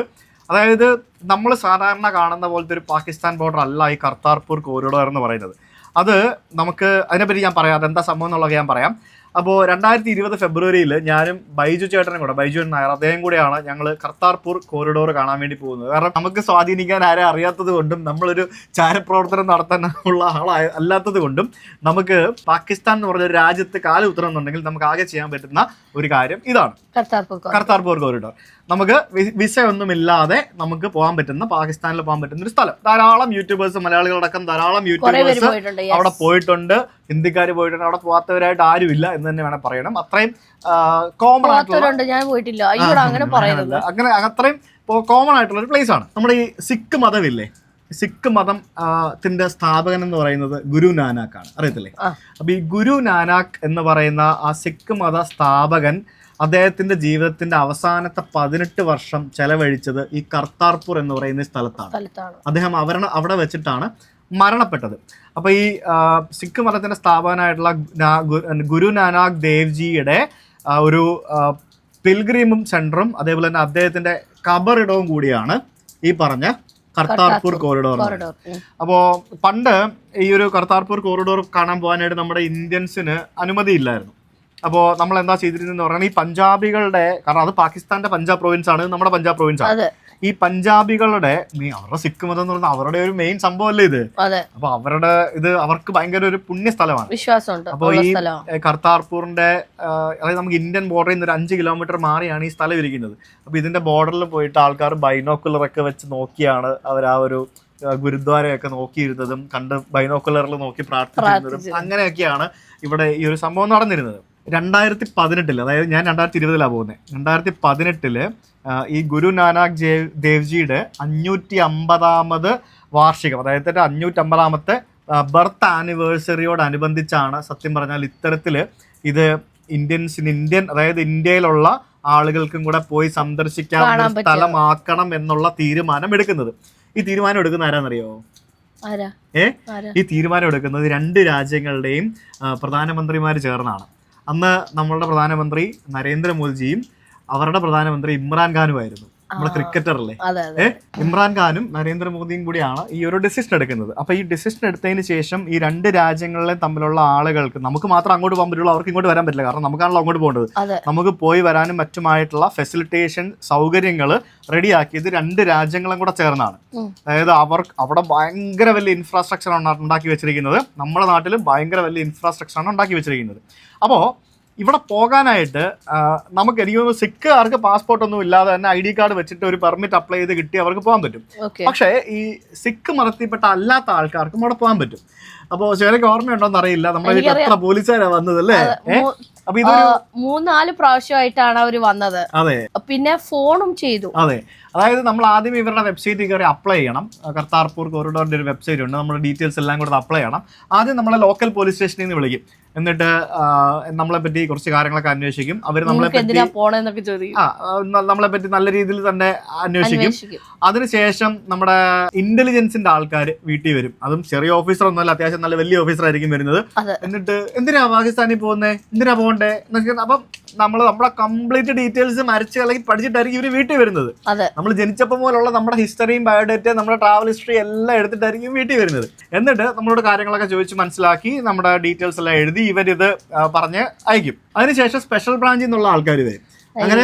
S4: അതായത് നമ്മൾ സാധാരണ കാണുന്ന പോലത്തെ ഒരു പാകിസ്ഥാൻ ബോർഡർ അല്ല ഈ കർത്താർപൂർ കോറിഡോർ എന്ന് പറയുന്നത്. അത് നമുക്ക് അതിനെപ്പറ്റി ഞാൻ പറയാം, അതെന്താ സംഭവം എന്നുള്ളത് ഞാൻ പറയാം. അപ്പോൾ 2020 ഫെബ്രുവരിയിൽ ഞാനും ബൈജു ചേട്ടനും കൂടെ, ബൈജു നായർ അദ്ദേഹം കൂടെയാണ് ഞങ്ങൾ കർത്താർപൂർ കോറിഡോർ കാണാൻ വേണ്ടി പോകുന്നത്. കാരണം നമുക്ക് സ്വാധീനിക്കാൻ ആരെ അറിയാത്തത് കൊണ്ടും നമ്മളൊരു ചാരപ്രവർത്തനം നടത്താൻ ഉള്ള അല്ലാത്തത് കൊണ്ടും നമുക്ക് പാകിസ്ഥാൻ എന്ന് പറഞ്ഞ ഒരു രാജ്യത്ത് കാല് കുത്തണമെന്നുണ്ടെങ്കിൽ നമുക്ക് ആകെ ചെയ്യാൻ പറ്റുന്ന ഒരു കാര്യം ഇതാണ്, കർത്താർപൂർ കോറിഡോർ. നമുക്ക് വിസ ഒന്നുമില്ലാതെ നമുക്ക് പോകാൻ പറ്റുന്ന, പാകിസ്ഥാനിൽ പോകാൻ പറ്റുന്ന ഒരു സ്ഥലം. ധാരാളം യൂട്യൂബേഴ്സ്, മലയാളികളടക്കം ധാരാളം യൂട്യൂബേഴ്സ് അവിടെ പോയിട്ടുണ്ട്, ഹിന്ദിക്കാർ പോയിട്ടുണ്ട്. അവിടെ പോകാത്തവരായിട്ട് ആരുമില്ല എന്ന് തന്നെ വേണം പറയണം. അത്രയും കോമൺ ആയിട്ടുള്ള, അങ്ങനെ അത്രയും കോമൺ ആയിട്ടുള്ള ഒരു പ്ലേസ് ആണ്. നമ്മുടെ ഈ സിഖ് മതമില്ലേ, സിഖ് മതത്തിന്റെ സ്ഥാപകൻ എന്ന് പറയുന്നത് ഗുരു നാനാക്ക് ആണ്, അറിയത്തില്ലേ? അപ്പൊ ഈ ഗുരു നാനാക്ക് എന്ന് പറയുന്ന ആ സിഖ് മത സ്ഥാപകൻ അദ്ദേഹത്തിന്റെ ജീവിതത്തിന്റെ അവസാനത്തെ 18 വർഷം ചെലവഴിച്ചത് ഈ കർത്താർപൂർ എന്ന് പറയുന്ന സ്ഥലത്താണ്. അദ്ദേഹം അവിടെ വെച്ചിട്ടാണ് മരണപ്പെട്ടത്. അപ്പൊ ഈ സിഖ് മതത്തിന്റെ സ്ഥാപകനായിട്ടുള്ള ഗുരു നാനാക്ക് ദേവ്ജിയുടെ ഒരു പിൽഗ്രിമും സെന്ററും അതേപോലെ തന്നെ അദ്ദേഹത്തിന്റെ ഖബറിടവും കൂടിയാണ് ഈ പറഞ്ഞ കർത്താർപൂർ കോറിഡോർ. അപ്പോ പണ്ട് ഈ ഒരു കർത്താർപൂർ കോറിഡോർ കാണാൻ പോകാനായിട്ട് നമ്മുടെ ഇന്ത്യൻസിന് അനുമതിയില്ലായിരുന്നു. അപ്പോൾ നമ്മൾ എന്താ ചെയ്തിരുന്നെന്ന് പറഞ്ഞാൽ ഈ പഞ്ചാബികളുടെ, കാരണം അത് പാകിസ്ഥാന്റെ പഞ്ചാബ് പ്രോവിൻസ് ആണ്, നമ്മുടെ പഞ്ചാബ് പ്രോവിൻസ് ആണ്. ഈ പഞ്ചാബികളുടെ അവരുടെ സിഖ് മതം എന്ന് പറഞ്ഞാൽ അവരുടെ ഒരു മെയിൻ സംഭവമല്ലേ ഇത്. അപ്പൊ അവരുടെ ഇത് അവർക്ക് ഭയങ്കര ഒരു പുണ്യ സ്ഥലമാണ്, വിശ്വാസമുണ്ട്. അപ്പോൾ ഈ കർത്താർപൂറിന്റെ, അതായത് നമുക്ക് ഇന്ത്യൻ ബോർഡറിൽ നിന്ന് ഒരു 5 കിലോമീറ്റർ മാറിയാണ് ഈ സ്ഥലം ഇരിക്കുന്നത്. അപ്പൊ ഇതിന്റെ ബോർഡറിൽ പോയിട്ട് ആൾക്കാർ ബൈനോക്കുലറൊക്കെ വെച്ച് നോക്കിയാണ് അവർ ആ ഒരു ഗുരുദ്വാരയൊക്കെ നോക്കിയിരുന്നതും കണ്ട് ബൈനോക്കുലറിൽ നോക്കി പ്രാർത്ഥിച്ചിരുന്നതും അങ്ങനെയൊക്കെയാണ് ഇവിടെ ഈ ഒരു സംഭവം നടന്നിരുന്നത്. 2018, അതായത് ഞാൻ 2020 പോകുന്നത്. 2018 ഈ ഗുരു നാനാക്ക് ദേവ്ജിയുടെ 550ാമത് വാർഷികം, അതായത് 550ാമത്തെ ബർത്ത് ആനിവേഴ്സറിയോടനുബന്ധിച്ചാണ് സത്യം പറഞ്ഞാൽ ഇത്തരത്തില് ഇത് അതായത് ഇന്ത്യയിലുള്ള ആളുകൾക്കും കൂടെ പോയി സന്ദർശിക്കാവുന്ന സ്ഥലമാക്കണം എന്നുള്ള തീരുമാനം എടുക്കുന്നത്. ഈ തീരുമാനം എടുക്കുന്ന ആരാന്നറിയോ? ഈ തീരുമാനം എടുക്കുന്നത് 2 രാജ്യങ്ങളുടെയും പ്രധാനമന്ത്രിമാർ ചേർന്നാണ്. അന്ന് നമ്മളുടെ പ്രധാനമന്ത്രി നരേന്ദ്രമോദിജിയും അവരുടെ പ്രധാനമന്ത്രി ഇമ്രാൻഖാനുമായിരുന്നു. നമ്മുടെ ക്രിക്കറ്ററല്ലേ, ഇമ്രാൻഖാനും നരേന്ദ്രമോദിയും കൂടിയാണ് ഈ ഒരു ഡിസിഷൻ എടുക്കുന്നത്. അപ്പൊ ഈ ഡിസിഷൻ എടുത്തതിന് ശേഷം ഈ 2 രാജ്യങ്ങളിലെ തമ്മിലുള്ള ആളുകൾക്ക്, നമുക്ക് മാത്രം അങ്ങോട്ട് പോകാൻ പറ്റുള്ളൂ, അവർക്ക് ഇങ്ങോട്ട് വരാൻ പറ്റില്ല. കാരണം നമുക്കാണല്ലോ അങ്ങോട്ട് പോകേണ്ടത്. നമുക്ക് പോയി വരാനും മറ്റുമായിട്ടുള്ള ഫെസിലിറ്റേഷൻ സൗകര്യങ്ങൾ റെഡിയാക്കിയത് 2 രാജ്യങ്ങളും കൂടെ ചേർന്നാണ്. അതായത് അവിടെ ഭയങ്കര വലിയ ഇൻഫ്രാസ്ട്രക്ചർ ആണ് ഉണ്ടാക്കി വെച്ചിരിക്കുന്നത്. നമ്മുടെ നാട്ടിലും ഭയങ്കര വലിയ ഇൻഫ്രാസ്ട്രക്ചർ ആണ് ഉണ്ടാക്കി വെച്ചിരിക്കുന്നത്. അപ്പോൾ ഇവിടെ പോകാനായിട്ട് നമുക്ക് എനിക്ക് തോന്നുന്നു സിഖുകാർക്ക് പാസ്പോർട്ട് ഒന്നും ഇല്ലാതെ തന്നെ ID കാർഡ് വെച്ചിട്ട് ഒരു പെർമിറ്റ് അപ്ലൈ ചെയ്ത് കിട്ടി അവർക്ക് പോകാൻ പറ്റും. പക്ഷേ ഈ സിഖ് മതത്തിൽപ്പെട്ട അല്ലാത്ത ആൾക്കാർക്കും അവിടെ പോകാൻ പറ്റും. അപ്പോ ചിലക്ക് ഓർമ്മയുണ്ടോന്ന് അറിയില്ല, നമ്മുടെ എത്ര പോലീസുകാരാ വന്നതല്ലേ. അപ്പൊ ഇതൊരു
S5: 3-4 പ്രാവശ്യമായിട്ടാണ് അവര് വന്നത്.
S4: അതെ,
S5: പിന്നെ ഫോണും ചെയ്തു.
S4: അതെ, അതായത് നമ്മൾ ആദ്യം ഇവരുടെ വെബ്സൈറ്റിൽ കയറി അപ്ലൈ ചെയ്യണം. കർത്താർപൂർ കോറിഡോറിന്റെ ഒരു വെബ്സൈറ്റ് ഉണ്ട്, നമ്മുടെ ഡീറ്റെയിൽസ് എല്ലാം കൂടെ അപ്ലൈ ചെയ്യണം. ആദ്യം നമ്മളെ ലോക്കൽ പോലീസ് സ്റ്റേഷനിൽ നിന്ന് വിളിക്കും. എന്നിട്ട് നമ്മളെ പറ്റി കുറച്ച് കാര്യങ്ങളൊക്കെ അന്വേഷിക്കും. അവർ നമ്മളെ പറ്റി നമ്മളെ പറ്റി നല്ല രീതിയിൽ തന്നെ അന്വേഷിക്കും. അതിനുശേഷം നമ്മുടെ ഇന്റലിജൻസിന്റെ ആൾക്കാർ വീട്ടിൽ വരും. അതും ചെറിയ ഓഫീസർ ഒന്നുമല്ല, അത്യാവശ്യം നല്ല വലിയ ഓഫീസർ ആയിരിക്കും വരുന്നത്. എന്നിട്ട് എന്തിനാ പാകിസ്ഥാനിൽ പോകുന്നേ, എന്തിനാ പോകണ്ടേ എന്നൊക്കെ അപ്പം നമ്മുടെ കംപ്ലീറ്റ് ഡീറ്റെയിൽസ് മരിച്ച് അല്ലെങ്കിൽ പഠിച്ചിട്ടായിരിക്കും ഇവര് വീട്ടിൽ വരുന്നത്. നമ്മൾ ജനിച്ചപ്പോൾ പോലുള്ള നമ്മുടെ ഹിസ്റ്ററിയും ബയോഡേറ്റയും നമ്മുടെ ട്രാവൽ ഹിസ്റ്ററി എല്ലാം എടുത്തിട്ടായിരിക്കും വീട്ടിൽ വരുന്നത്. എന്നിട്ട് നമ്മളോട് കാര്യങ്ങളൊക്കെ ചോദിച്ച് മനസ്സിലാക്കി നമ്മുടെ ഡീറ്റെയിൽസ് എല്ലാം എഴുതി ഇവരിത് പറഞ്ഞ് അയക്കും. അതിനുശേഷം സ്പെഷ്യൽ ബ്രാഞ്ചിൽ നിന്നുള്ള ആൾക്കാർ വരും.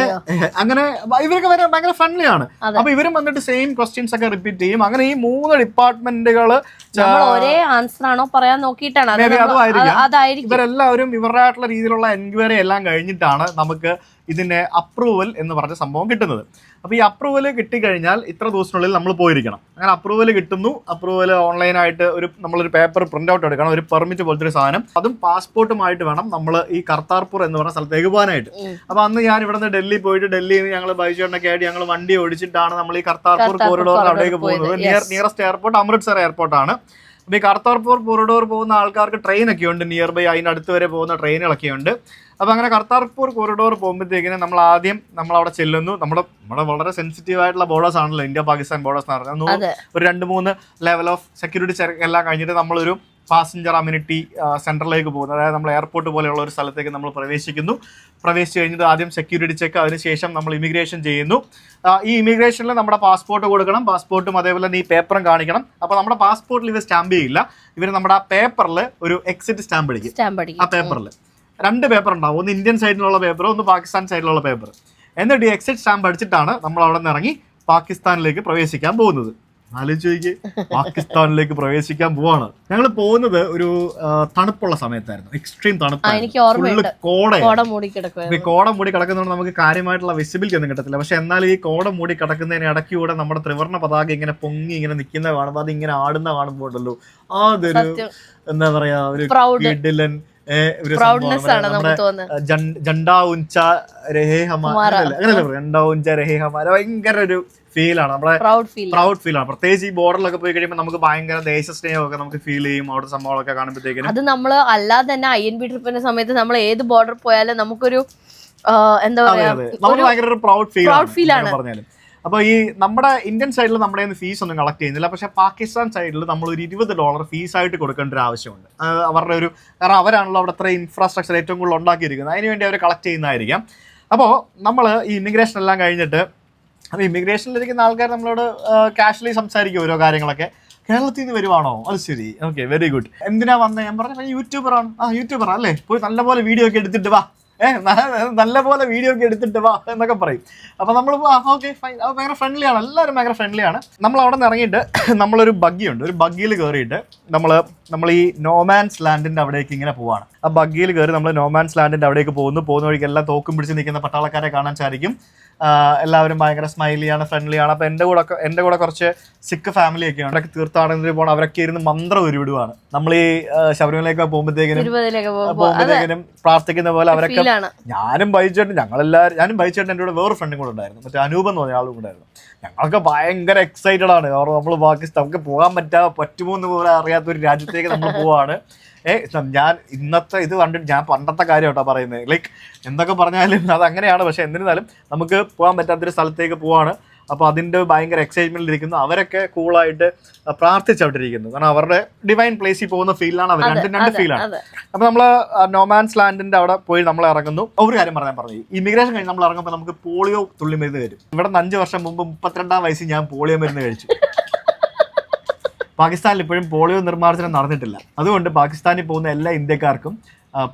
S4: അങ്ങനെ ഇവരൊക്കെ വരാൻ ഭയങ്കര ഫ്രണ്ട്ലി ആണ്. അപ്പൊ ഇവരും വന്നിട്ട് സെയിം ക്വസ്റ്റ്യൻസ് ഒക്കെ റിപ്പീറ്റ് ചെയ്യും. അങ്ങനെ ഈ 3 ഡിപ്പാർട്ട്മെന്റുകള്
S5: ഒരേ ആൻസർ ആണോ പറയാൻ നോക്കിയിട്ടാണ്.
S4: ഇവരെല്ലാവരും ഇവരുടേതായിട്ടുള്ള രീതിയിലുള്ള എൻക്വയറി എല്ലാം കഴിഞ്ഞിട്ടാണ് നമുക്ക് ഇതിന്റെ അപ്രൂവൽ എന്ന് പറഞ്ഞ സംഭവം കിട്ടുന്നത്. അപ്പൊ ഈ അപ്രൂവൽ കിട്ടിക്കഴിഞ്ഞാൽ ഇത്ര ദിവസത്തിനുള്ളിൽ നമ്മൾ പോയിരിക്കണം. അങ്ങനെ അപ്രൂവൽ കിട്ടുന്നു. അപ്രൂവൽ ഓൺലൈനായിട്ട് നമ്മളൊരു പേപ്പർ പ്രിന്റ് ഔട്ട് എടുക്കണം, ഒരു പെർമിറ്റ് പോലത്തെ ഒരു സാധനം. അതും പാസ്പോർട്ടുമായിട്ട് വേണം നമ്മൾ ഈ കർത്താർപൂർ എന്ന് പറഞ്ഞ സ്ഥലത്തേക്ക് പോകാനായിട്ട്. അപ്പൊ അന്ന് ഞാൻ ഇവിടെ നിന്ന് ഡൽഹി പോയിട്ട് ഡൽഹിയിൽ നിന്ന് ഞങ്ങൾ ബൈജുണ്ണൊക്കെ ആയിട്ട് ഞങ്ങൾ വണ്ടി ഓടിച്ചിട്ടാണ് നമ്മൾ ഈ കർത്താർപൂർ കോറിഡോറിൽ അവിടേക്ക് പോകുന്നത്. നിയറസ്റ്റ് എയർപോർട്ട് അമൃത്സർ എയർപോർട്ടാണ്. അപ്പൊ ഈ കർത്താർപൂർ കോറിഡോർ പോകുന്ന ആൾക്കാർക്ക് ട്രെയിനൊക്കെ ഉണ്ട്, നിയർ ബൈ അതിനടുത്ത് വരെ പോകുന്ന ട്രെയിനുകളൊക്കെ ഉണ്ട്. അപ്പൊ അങ്ങനെ കർത്താർപൂർ കോറിഡോർ പോകുമ്പോഴത്തേക്കിന് നമ്മൾ ആദ്യം അവിടെ ചെല്ലുന്നു. നമ്മുടെ വളരെ സെൻസിറ്റീവ് ആയിട്ടുള്ള ബോർഡേഴ്സ് ആണല്ലോ ഇന്ത്യ പാകിസ്ഥാൻ ബോർഡേഴ്സ് എന്ന് പറഞ്ഞാൽ. ഒരു 2-3 ലെവൽ ഓഫ് സെക്യൂരിറ്റി ചെക്ക് എല്ലാം കഴിഞ്ഞിട്ട് നമ്മളൊരു പാസഞ്ചർ അമ്യൂണിറ്റി സെന്ററിലേക്ക് പോകുന്നു. അതായത് നമ്മൾ എയർപോർട്ട് പോലെയുള്ള ഒരു സ്ഥലത്തേക്ക് നമ്മൾ പ്രവേശിച്ച് കഴിഞ്ഞിട്ട് ആദ്യം സെക്യൂരിറ്റി ചെക്ക്, അതിനുശേഷം നമ്മൾ ഇമിഗ്രേഷൻ ചെയ്യുന്നു. ഈ ഇമിഗ്രേഷനിൽ നമ്മുടെ പാസ്പോർട്ട് കൊടുക്കണം, പാസ്പോർട്ടും അതേപോലെ ഈ പേപ്പറും കാണിക്കണം. അപ്പോൾ നമ്മുടെ പാസ്പോർട്ടിൽ ഇവർ സ്റ്റാമ്പ് ചെയ്യില്ല, ഇവർ നമ്മുടെ ആ പേപ്പറിൽ ഒരു എക്സിറ്റ് സ്റ്റാമ്പ് അടിക്കും. ആ പേപ്പറിൽ 2 പേപ്പർ ഉണ്ടാവും, ഒന്ന് ഇന്ത്യൻ സൈഡിലുള്ള പേപ്പർ, ഒന്ന് പാകിസ്ഥാൻ സൈഡിലുള്ള പേപ്പർ. എന്നിട്ട് ഈ എക്സിറ്റ് സ്റ്റാമ്പ് അടിച്ചിട്ടാണ് നമ്മൾ അവിടെ നിന്ന് ഇറങ്ങി പാകിസ്ഥാനിലേക്ക് പ്രവേശിക്കാൻ പോകുന്നത്. ആലോചിച്ച് പാകിസ്ഥാനിലേക്ക് പ്രവേശിക്കാൻ പോവാണ്. ഞങ്ങൾ പോകുന്നത് ഒരു തണുപ്പുള്ള സമയത്തായിരുന്നു, എക്സ്ട്രീം തണുപ്പ്, കോട മൂടി കിടക്കുന്നതുകൊണ്ട് നമുക്ക് കാര്യമായിട്ടുള്ള വിസിബിലിറ്റി ഒന്നും കിട്ടത്തില്ല. പക്ഷെ എന്നാൽ ഈ കോട മൂടി കിടക്കുന്നതിന് ഇടയ്ക്കൂടെ നമ്മുടെ ത്രിവർണ്ണ പതാക ഇങ്ങനെ പൊങ്ങി ഇങ്ങനെ നിൽക്കുന്ന കാണുമ്പോൾ, അത് ഇങ്ങനെ ആടുന്ന ഉണ്ടല്ലോ, അതൊരു എന്താ പറയാ, ഒരു കിടിലൻ ജണ്ടാ ഉഞ്ച രഹേ ഹമാര, അങ്ങനെയല്ലേ പറയാം, ജണ്ടാ ഉഞ്ച രഹേ ഹമാര. ഭയങ്കര ഒരു ഫീലാണ്, നമ്മുടെ പ്രൗഡ് ഫീലാണ്. പ്രത്യേകിച്ച് ഈ ബോർഡറിലൊക്കെ പോയി കഴിയുമ്പോൾ നമുക്ക് ഭയങ്കര ദേശസ്നേഹമൊക്കെ നമുക്ക് ഫീൽ ചെയ്യും. അവിടെ സംഭവങ്ങളൊക്കെ കാണുമ്പോഴത്തേക്കും
S5: അത് നമ്മൾ അല്ലാതെ തന്നെ INB ട്രിപ്പിന്റെ സമയത്ത് നമ്മൾ ഏത് ബോർഡർ പോയാലും നമുക്കൊരു എന്താ പറയാ,
S4: ഭയങ്കര ഒരു പ്രൗഡ് ഫീലാണ് പറഞ്ഞാലും. അപ്പോൾ ഈ നമ്മുടെ ഇന്ത്യൻ സൈഡിൽ നമ്മുടെ ഫീസ് ഒന്നും കളക്ട് ചെയ്യുന്നില്ല. പക്ഷേ പാകിസ്ഥാൻ സൈഡിൽ നമ്മൾ ഒരു $20 ഫീസായിട്ട് കൊടുക്കേണ്ട ഒരു ആവശ്യമുണ്ട്. അവരുടെ ഒരു, കാരണം അവരാണല്ലോ അവിടെ അത്ര ഇൻഫ്രാസ്ട്രക്ചർ ഏറ്റവും കൂടുതൽ ഉണ്ടാക്കിയിരിക്കുന്നത്, അതിനുവേണ്ടി അവർ കളക്ട് ചെയ്യുന്നതായിരിക്കാം. അപ്പോൾ നമ്മൾ ഈ ഇമിഗ്രേഷൻ എല്ലാം കഴിഞ്ഞിട്ട്, അപ്പോൾ ഇമിഗ്രേഷനിലിരിക്കുന്ന ആൾക്കാർ നമ്മളോട് കാഷ്വലി സംസാരിക്കും ഓരോ കാര്യങ്ങളൊക്കെ. കേരളത്തിൽ നിന്ന് വരുവാണോ, അത് ശരി, ഓക്കെ, വെരി ഗുഡ്, എന്തിനാ വന്നത്? ഞാൻ പറഞ്ഞു യൂട്യൂബറാണ്. യൂട്യൂബറാ അല്ലേ, പോയി നല്ലപോലെ വീഡിയോ ഒക്കെ എടുത്തിട്ട് വാ, നല്ലപോലെ വീഡിയോ ഒക്കെ എടുത്തിട്ട് വാ എന്നൊക്കെ പറയും. അപ്പൊ നമ്മൾ ഓക്കെ ഫൈൻ, അത് ഭയങ്കര ഫ്രണ്ട്ലിയാണ്, എല്ലാവരും ഭയങ്കര ഫ്രണ്ട്ലിയാണ്. നമ്മൾ അവിടെ നിന്ന് ഇറങ്ങിയിട്ട് നമ്മളൊരു ബഗ്ഗിയുണ്ട്, ഒരു ബഗ്ഗിയിൽ കയറിയിട്ട് നമ്മൾ ഈ നോമാൻസ് ലാൻഡിന്റെ അവിടേക്ക് ഇങ്ങനെ പോവാണ്. ആ ബഗ്ഗിയിൽ കയറി നമ്മൾ നോമാൻസ് ലാൻഡിന്റെ അവിടേക്ക് പോകുന്ന വഴിക്ക് എല്ലാം തോക്കും പിടിച്ച് നിൽക്കുന്ന പട്ടാളക്കാരെ കാണാൻ സാധിക്കും. എല്ലാവരും ഭയങ്കര സ്മൈലിയാണ്, ഫ്രണ്ട്ലിയാണ്. അപ്പൊ എൻ്റെ കൂടെ കുറച്ച് സിഖ് ഫാമിലിയൊക്കെ ഉണ്ട്. അവരൊക്കെ തീർത്ഥാടനത്തിന് പോകണം, അവരൊക്കെ ഇരുന്ന് മന്ത്രം ഉരുവിടുവാണ്. നമ്മൾ ഈ ശബരിമലയൊക്കെ പോകുമ്പോഴത്തേക്കിനും പ്രാർത്ഥിക്കുന്ന പോലെ അവരൊക്കെ. ഞാനും ബൈച്ചേട്ടൻ എൻ്റെ കൂടെ വേറൊരു ഫ്രണ്ടും കൂടെ ഉണ്ടായിരുന്നു, മറ്റേ അനൂപ് എന്ന് പറഞ്ഞ ആളും കൂടായിരുന്നു. ഞങ്ങളൊക്കെ ഭയങ്കര എക്സൈറ്റഡ് ആണ്. നമ്മൾ പാകിസ്ഥാൻ നമുക്ക് പോകാൻ പറ്റുമോ എന്ന് പോലും അറിയാത്തൊരു രാജ്യത്തേക്ക് നമ്മൾ പോവാണ്. ഞാൻ ഇന്നത്തെ ഇത് കണ്ടിട്ട് ഞാൻ പണ്ടത്തെ കാര്യം കേട്ടോ പറയുന്നത്, ലൈക്ക് എന്തൊക്കെ പറഞ്ഞാലും അത് അങ്ങനെയാണ്. പക്ഷെ എന്നിരുന്നാലും നമുക്ക് പോകാൻ പറ്റാത്തൊരു സ്ഥലത്തേക്ക് പോവാണ്. അപ്പോൾ അതിൻ്റെ ഭയങ്കര എക്സൈറ്റ്മെന്റിൽ ഇരിക്കുന്നു. അവരൊക്കെ കൂളായിട്ട് പ്രാർത്ഥിച്ചവിട്ടിരിക്കുന്നു, കാരണം അവരുടെ ഡിവൈൻ പ്ലേസിൽ പോകുന്ന ഫീലാണ് അവർ. രണ്ട് ഫീലാണ്. അപ്പോൾ നമ്മൾ നോമാൻസ് ലാൻഡിന്റെ അവിടെ പോയി നമ്മൾ ഇറങ്ങുന്നു. ഒരു കാര്യം പറഞ്ഞു, ഇമിഗ്രേഷൻ കഴിഞ്ഞ് നമ്മൾ ഇറങ്ങുമ്പോൾ നമുക്ക് പോളിയോ തുള്ളി മരുന്ന് തരും. ഇവിടെ 5 വർഷം മുമ്പ് 32-ാം വയസ്സിൽ ഞാൻ പോളിയോ മരുന്ന് കഴിച്ചു. പാകിസ്ഥാനിൽ ഇപ്പോഴും പോളിയോ നിർമ്മാർജ്ജനം നടന്നിട്ടില്ല. അതുകൊണ്ട് പാകിസ്ഥാനിൽ പോകുന്ന എല്ലാ ഇന്ത്യക്കാർക്കും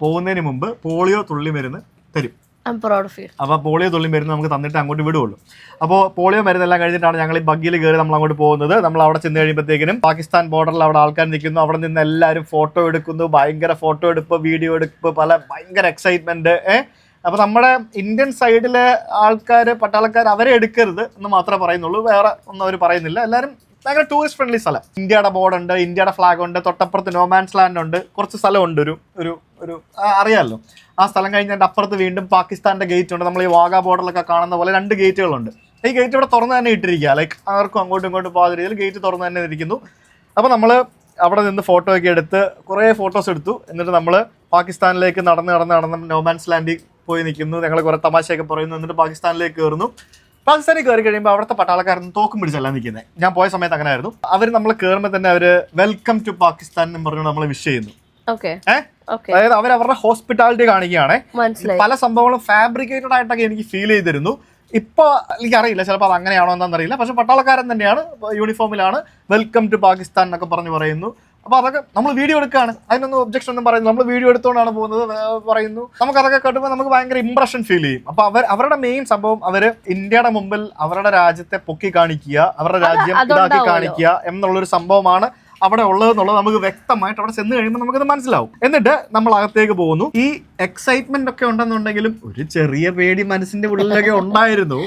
S4: പോകുന്നതിന് മുമ്പ് പോളിയോ തുള്ളി മരുന്ന് തരും.
S5: I'm proud of you.
S4: അപ്പോൾ പോളിയോ തുള്ളി മരുന്ന് നമുക്ക് തന്നിട്ട് അങ്ങോട്ട് വിടുകയുള്ളൂ. അപ്പോൾ പോളിയോ മരുന്നെല്ലാം കഴിഞ്ഞിട്ടാണ് ഞങ്ങൾ ഈ ബഗ്ഗിൽ കയറി നമ്മൾ അങ്ങോട്ട് പോകുന്നത്. നമ്മൾ അവിടെ ചെന്ന് കഴിയുമ്പോഴത്തേക്കിനും പാകിസ്ഥാൻ ബോർഡറിൽ അവിടെ ആൾക്കാർ നിൽക്കുന്നു. അവിടെ നിന്ന് എല്ലാവരും ഫോട്ടോ എടുക്കുന്നു. ഭയങ്കര ഫോട്ടോ എടുപ്പ്, വീഡിയോ എടുപ്പ്, ഭയങ്കര എക്സൈറ്റ്മെന്റ്. അപ്പോൾ നമ്മുടെ ഇന്ത്യൻ സൈഡിലെ ആൾക്കാർ, പട്ടാളക്കാർ അവരെ എടുക്കരുത് എന്ന് മാത്രമേ പറയുന്നുള്ളൂ. വേറെ ഒന്നും അവർ പറയുന്നില്ല. എല്ലാവരും ഭയങ്കര ടൂറിസ്റ്റ് ഫ്രണ്ട്ലി സ്ഥലം. ഇന്ത്യയുടെ ബോർഡ് ഉണ്ട്, ഇന്ത്യയുടെ ഫ്ലാഗ് ഉണ്ട്, തൊട്ടപ്പുറത്ത് നോമാൻസ് ലാൻഡ് ഉണ്ട്, കുറച്ച് സ്ഥലമുണ്ട്. ഒരു അറിയാമല്ലോ. ആ സ്ഥലം കഴിഞ്ഞ് എൻ്റെ അപ്പുറത്ത് വീണ്ടും പാകിസ്ഥാൻ്റെ ഗേറ്റ് ഉണ്ട്. നമ്മൾ ഈ വാഗ ബോർഡറിലൊക്കെ കാണുന്ന പോലെ 2 ഗേറ്റുകളുണ്ട്. ഈ ഗേറ്റ് ഇവിടെ തുറന്ന് തന്നെ ഇട്ടിരിക്കുക. ലൈക്ക് ആർക്കും അങ്ങോട്ടും ഇങ്ങോട്ടും പോകാത്ത രീതിയിൽ ഗേറ്റ് തുറന്ന് തന്നെ ഇരിക്കുന്നു. അപ്പോൾ നമ്മൾ അവിടെ നിന്ന് ഫോട്ടോ ഒക്കെ എടുത്ത് കുറേ ഫോട്ടോസ് എടുത്തു. എന്നിട്ട് നമ്മൾ പാകിസ്ഥാനിലേക്ക് നടന്ന് നോമാൻസ് ലാൻഡിൽ പോയി നിൽക്കുന്നു. ഞങ്ങൾ കുറേ തമാശയൊക്കെ പറയുന്നു. എന്നിട്ട് പാകിസ്ഥാനിലേക്ക് കയറുന്നു. പാകിസ്ഥാനിൽ കയറി കഴിയുമ്പോൾ അവിടുത്തെ പട്ടാളക്കാരൻ തോക്കും പിടിച്ചല്ല നിൽക്കുന്നത്. ഞാൻ പോയ സമയത്ത് അങ്ങനെ ആയിരുന്നു. അവർ നമ്മൾ കയറുമ്പോൾ തന്നെ അവർ വെൽക്കം ടു പാകിസ്ഥാൻ എന്ന് പറഞ്ഞു നമ്മൾ വിഷ് ചെയ്യുന്നു. അതായത് അവരവരുടെ ഹോസ്പിറ്റാലിറ്റി കാണിക്കുകയാണ്. പല സംഭവങ്ങളും ഫാബ്രിക്കേറ്റഡ് ആയിട്ടൊക്കെ എനിക്ക് ഫീൽ ചെയ്തിരുന്നു. ഇപ്പൊ എനിക്കറിയില്ല, ചിലപ്പോൾ അത് അങ്ങനെയാണോ എന്താണെന്നറിയില്ല. പക്ഷെ പട്ടാളക്കാരൻ തന്നെയാണ്, യൂണിഫോമിലാണ്, വെൽക്കം ടു പാകിസ്ഥാൻ എന്നൊക്കെ പറയുന്നു. അപ്പോൾ അതൊക്കെ നമ്മൾ വീഡിയോ എടുക്കുകയാണ്. അതിനൊന്നും ഒബ്ജക്ഷൻ ഒന്നും പറയുന്നു. നമ്മൾ വീഡിയോ എടുത്തുകൊണ്ടാണ് പോകുന്നത് പറയുന്നു. നമുക്ക് അതൊക്കെ കേട്ടുമ്പോൾ നമുക്ക് ഭയങ്കര ഇംപ്രഷൻ ഫീൽ ചെയ്യും. അപ്പോൾ അവരുടെ മെയിൻ സംഭവം അവർ ഇന്ത്യയുടെ മുമ്പിൽ അവരുടെ രാജ്യത്തെ പൊക്കി കാണിക്കുക, അവരുടെ രാജ്യം ഇതാക്കി കാണിക്കുക എന്നുള്ളൊരു സംഭവമാണ് അവിടെ ഉള്ളതെന്നുള്ളത് നമുക്ക് വ്യക്തമായിട്ട് അവിടെ ചെന്ന് കഴിയുമ്പോൾ നമുക്കത് മനസ്സിലാവും. എന്നിട്ട് നമ്മൾ അകത്തേക്ക് പോകുന്നു. ഈ എക്സൈറ്റ്മെന്റ് ഒക്കെ ഉണ്ടെന്നുണ്ടെങ്കിലും ഒരു ചെറിയ പേടി മനസ്സിന്റെ ഉള്ളിലൊക്കെ ഉണ്ടായിരുന്നു.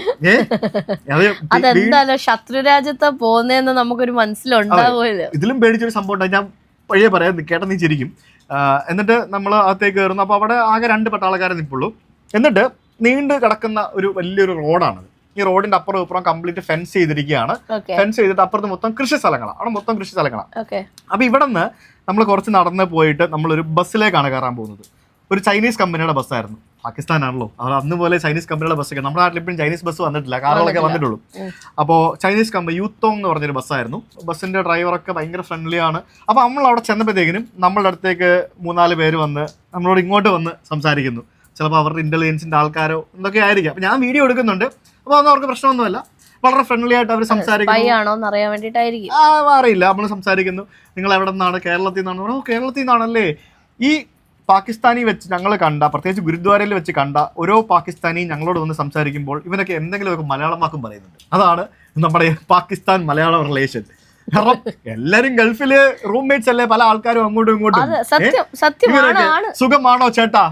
S5: അതെന്തായാലും ശത്രു രാജ്യത്ത് പോകുന്നതെന്ന് നമുക്കൊരു മനസ്സിലുണ്ടാവുമല്ലോ.
S4: ഇതിലും പേടിച്ചൊരു സംഭവം ഉണ്ടായി. ഞാൻ വഴിയെ പറയാം, കേട്ട നീ ചിരിക്കും. എന്നിട്ട് നമ്മൾ അകത്തേക്ക് കയറുന്നു. അപ്പോൾ അവിടെ ആകെ 2 പട്ടാളക്കാരെ നിൽപ്പുള്ളൂ. എന്നിട്ട് നീണ്ടു കിടക്കുന്ന ഒരു വലിയൊരു റോഡാണ്. ഈ റോഡിന്റെ അപ്പുറം ഇപ്പുറം കംപ്ലീറ്റ് ഫെൻസ് ചെയ്തിരിക്കുകയാണ്. ഫെൻസ് ചെയ്തിട്ട് അപ്പുറത്ത് മൊത്തം കൃഷി സ്ഥലങ്ങളാണ്. അവിടെ മൊത്തം കൃഷി സ്ഥലങ്ങളാണ്. അപ്പൊ ഇവിടെ നിന്ന് നമ്മൾ കുറച്ച് നടന്ന് പോയിട്ട് നമ്മളൊരു ബസ്സിലേക്കാണ് കയറാൻ പോകുന്നത്. ഒരു ചൈനീസ് കമ്പനിയുടെ ബസ്സായിരുന്നു. പാകിസ്ഥാനാണല്ലോ, അവർ അന്ന് പോലെ ചൈനീസ് കമ്പനിയുടെ ബസ്സൊക്കെ. നമ്മുടെ നാട്ടിൽ ഇപ്പോഴും ചൈനീസ് ബസ് വന്നിട്ടില്ല, കാറുകളൊക്കെ വന്നിട്ടുള്ളൂ. അപ്പോൾ ചൈനീസ് കമ്പനി യൂത്തോങ് എന്ന് പറഞ്ഞൊരു ബസ്സായിരുന്നു. ബസ്സിന്റെ ഡ്രൈവറൊക്കെ ഭയങ്കര ഫ്രണ്ട്ലി ആണ്. അപ്പോൾ നമ്മൾ അവിടെ ചെന്നപ്പോഴത്തേക്കിനും നമ്മളുടെ അടുത്തേക്ക് 3-4 പേര് വന്ന് നമ്മളോട് ഇങ്ങോട്ട് വന്ന് സംസാരിക്കുന്നു. ചിലപ്പോൾ അവരുടെ ഇന്റലിജൻസിന്റെ ആൾക്കാരോ എന്തൊക്കെ ആയിരിക്കും. അപ്പോൾ ഞാൻ വീഡിയോ എടുക്കുന്നുണ്ട്. അപ്പോൾ ഒന്നും അവർക്ക് പ്രശ്നമൊന്നുമല്ല. വളരെ ഫ്രണ്ട്ലി ആയിട്ട് അവർ സംസാരിക്കുന്നു. അറിയില്ല, നമ്മൾ സംസാരിക്കുന്നു. നിങ്ങൾ എവിടെ നിന്നാണ്? കേരളത്തിൽ നിന്നാണ്. കേരളത്തിൽ നിന്നാണല്ലേ. ഈ പാകിസ്ഥാനി വെച്ച് ഞങ്ങൾ കണ്ട, പ്രത്യേകിച്ച് ഗുരുദ്വാരയിൽ വെച്ച് കണ്ട ഓരോ പാകിസ്ഥാനി ഞങ്ങളോട് വന്ന് സംസാരിക്കുമ്പോൾ ഇവനൊക്കെ എന്തെങ്കിലുമൊക്കെ മലയാളം വാക്കും പറയുന്നുണ്ട്. അതാണ് നമ്മുടെ പാകിസ്ഥാൻ മലയാളം റിലേഷൻ. കാരണം എല്ലാരും ഗൾഫില് റൂംമേറ്റ്സ് അല്ലേ, പല ആൾക്കാരും അങ്ങോട്ടും ഇങ്ങോട്ടും സുഖമാണോ ചേട്ടാ,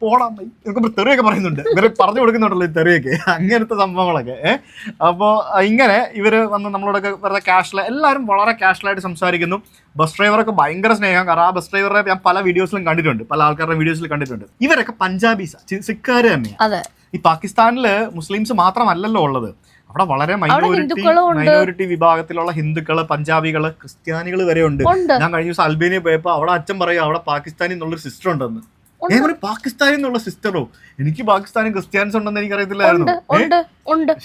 S4: പോടാ ഇതൊക്കെ തെറിയൊക്കെ പറയുന്നുണ്ട്. ഇവര് പറഞ്ഞു കൊടുക്കുന്നുണ്ടല്ലോ ഈ തെറിയൊക്കെ, അങ്ങനത്തെ സംഭവങ്ങളൊക്കെ. അപ്പോൾ ഇങ്ങനെ ഇവര് വന്ന് നമ്മളോടൊക്കെ വെറുതെ കാഷ്വൽ, എല്ലാവരും വളരെ കാഷ്വലായിട്ട് സംസാരിക്കുന്നു. ബസ് ഡ്രൈവറൊക്കെ ഭയങ്കര സ്നേഹം. കാരണം ആ ബസ് ഡ്രൈവറെ ഞാൻ പല വീഡിയോസിലും കണ്ടിട്ടുണ്ട്, പല ആൾക്കാരുടെ വീഡിയോസിൽ കണ്ടിട്ടുണ്ട്. ഇവരൊക്കെ പഞ്ചാബീസ്, സിഖുകാര് തന്നെയാണ്. ഈ പാകിസ്ഥാനില് മുസ്ലിംസ് മാത്രമല്ലല്ലോ ഉള്ളത്, അവിടെ വളരെ മൈനോറിറ്റി വിഭാഗത്തിലുള്ള ഹിന്ദുക്കള്, പഞ്ചാബികള്, ക്രിസ്ത്യാനികൾ വരെ ഉണ്ട്. ഞാൻ കഴിഞ്ഞ ദിവസം അൽബേനിയ പോയപ്പോ അവിടെ അച്ഛൻ പറയും അവിടെ പാകിസ്ഥാനി എന്നുള്ളൊരു സിസ്റ്റർ ഉണ്ടെന്ന്. പാകിസ്ഥാനി എന്നുള്ള സിസ്റ്ററോ? എനിക്ക് പാകിസ്ഥാനും ക്രിസ്ത്യാനിസ് ഉണ്ടെന്ന് എനിക്ക് അറിയത്തില്ലായിരുന്നു.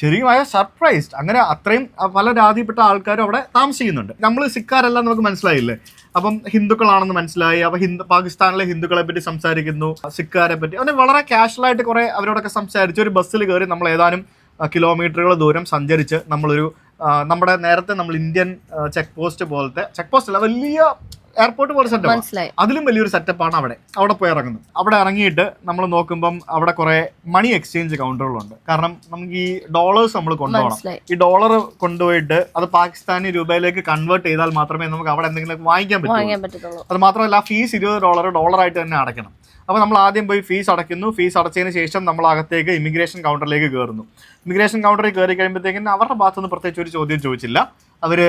S4: ശരിക്കും സർപ്രൈസ്ഡ്. അങ്ങനെ അത്രയും പല ജാതിപ്പെട്ട ആൾക്കാരും അവിടെ താമസിക്കുന്നുണ്ട്. നമ്മൾ സിക്കാരെല്ലാം നമുക്ക് മനസ്സിലായില്ലേ. അപ്പം ഹിന്ദുക്കളാണെന്ന് മനസ്സിലായി. അപ്പൊ പാകിസ്ഥാനിലെ ഹിന്ദുക്കളെ പറ്റി സംസാരിക്കുന്നു, സിക്കാരെ പറ്റി. അങ്ങനെ വളരെ കാഷ്വലായിട്ട് കുറെ അവരോടൊക്കെ സംസാരിച്ച് ഒരു ബസ്സിൽ കയറി നമ്മൾ ഏതാനും കിലോമീറ്ററുകൾ ദൂരം സഞ്ചരിച്ച് നമ്മളൊരു നമ്മുടെ നേരത്തെ നമ്മൾ ഇന്ത്യൻ ചെക്ക് പോസ്റ്റ് പോലത്തെ, ചെക്ക് പോസ്റ്റ് അല്ല, വലിയ എയർപോർട്ട് പോലെ സെറ്റപ്പ്, അതിലും വലിയൊരു സെറ്റപ്പാണ് അവിടെ പോയി ഇറങ്ങുന്നത്. അവിടെ ഇറങ്ങിയിട്ട് നമ്മൾ നോക്കുമ്പം അവിടെ കുറെ മണി എക്സ്ചേഞ്ച് കൗണ്ടറുകളുണ്ട്. കാരണം നമുക്ക് ഈ ഡോളേഴ്സ് നമ്മൾ കൊണ്ടുപോകണം. ഈ ഡോളർ കൊണ്ടുപോയിട്ട് അത് പാകിസ്ഥാനി രൂപയിലേക്ക് കൺവേർട്ട് ചെയ്താൽ മാത്രമേ നമുക്ക് അവിടെ എന്തെങ്കിലും വാങ്ങിക്കാൻ പറ്റുള്ളൂ. അത് മാത്രമല്ല ഫീസ് $20 ഡോളറായിട്ട് തന്നെ അടയ്ക്കണം. അപ്പോൾ നമ്മൾ ആദ്യം പോയി ഫീസ് അടയ്ക്കുന്നു. ഫീസ് അടച്ചതിന് ശേഷം നമ്മൾ അകത്തേക്ക് ഇമിഗ്രേഷൻ കൗണ്ടറിലേക്ക് കയറുന്നു. ഇമിഗ്രേഷൻ കൗണ്ടറിൽ കയറി കഴിയുമ്പോഴത്തേക്കും അവരുടെ ഭാഗത്തുനിന്ന് പ്രത്യേകിച്ച് ഒരു ചോദ്യം ചോദിച്ചില്ല. അവർ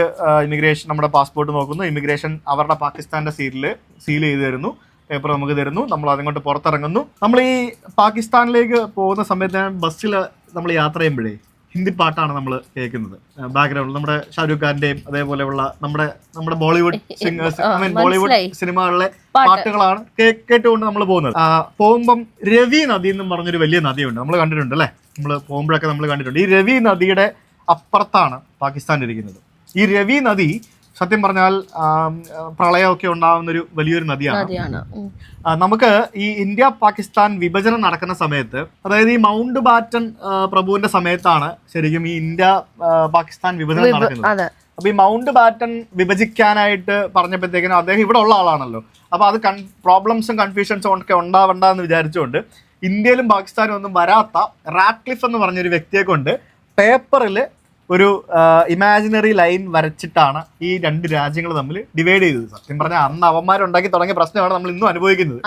S4: ഇമിഗ്രേഷൻ നമ്മുടെ പാസ്പോർട്ട് നോക്കുന്നു. ഇമിഗ്രേഷൻ അവരുടെ പാകിസ്ഥാൻ്റെ സീൽ ചെയ്ത് തരുന്നു, പേപ്പർ നമുക്ക് തരുന്നു. നമ്മൾ അതുകൊണ്ട് പുറത്തിറങ്ങുന്നു. നമ്മൾ ഈ പാകിസ്ഥാനിലേക്ക് പോകുന്ന സമയത്ത് ബസ്സിൽ നമ്മൾ യാത്ര ചെയ്യുമ്പോഴേ ഹിന്ദി പാട്ടാണ് നമ്മൾ കേൾക്കുന്നത് ബാക്ക്ഗ്രൗണ്ടിൽ. നമ്മുടെ ഷാരൂഖ് ഖാന്റെയും അതേപോലെയുള്ള നമ്മുടെ ബോളിവുഡ് സിംഗേഴ്സ്, ബോളിവുഡ് സിനിമകളിലെ പാട്ടുകളാണ് കേട്ടുകൊണ്ട് നമ്മൾ പോകുന്നത്. പോകുമ്പം രവി നദി എന്നും പറഞ്ഞൊരു വലിയ നദിയുണ്ട്, നമ്മൾ കണ്ടിട്ടുണ്ട് അല്ലേ. നമ്മൾ പോകുമ്പോഴൊക്കെ നമ്മൾ കണ്ടിട്ടുണ്ട്. ഈ രവി നദിയുടെ അപ്പുറത്താണ് പാകിസ്ഥാൻ ഇരിക്കുന്നത്. ഈ രവി നദി സത്യം പറഞ്ഞാൽ പ്രളയമൊക്കെ ഉണ്ടാകുന്നൊരു വലിയൊരു നദിയാണ്. നമുക്ക് ഈ ഇന്ത്യ പാകിസ്ഥാൻ വിഭജനം നടക്കുന്ന സമയത്ത്, അതായത് ഈ മൗണ്ട് ബാറ്റൻ പ്രഭുവിന്റെ സമയത്താണ് ശരിക്കും ഈ ഇന്ത്യ പാകിസ്ഥാൻ വിഭജനം നടക്കുന്നത്. അപ്പൊ ഈ മൗണ്ട് ബാറ്റൻ വിഭജിക്കാനായിട്ട് പറഞ്ഞപ്പോഴത്തേക്കിനും അദ്ദേഹം ഇവിടെ ഉള്ള ആളാണല്ലോ. അപ്പൊ അത് പ്രോബ്ലംസും കൺഫ്യൂഷൻസും ഒക്കെ ഉണ്ടാവണ്ട എന്ന് വിചാരിച്ചുകൊണ്ട് ഇന്ത്യയിലും പാകിസ്ഥാനും ഒന്നും വരാത്ത റാറ്റ്ക്ലിഫ് എന്ന് പറഞ്ഞൊരു വ്യക്തിയെ കൊണ്ട് പേപ്പറിൽ ഒരു ഇമാജിനറി ലൈൻ വരച്ചിട്ടാണ് ഈ 2 രാജ്യങ്ങൾ തമ്മിൽ ഡിവൈഡ് ചെയ്തത്. സത്യം പറഞ്ഞാൽ അന്ന് അവന്മാരുണ്ടാക്കി തുടങ്ങിയ പ്രശ്നമാണ് നമ്മൾ ഇന്നും അനുഭവിക്കുന്നത്.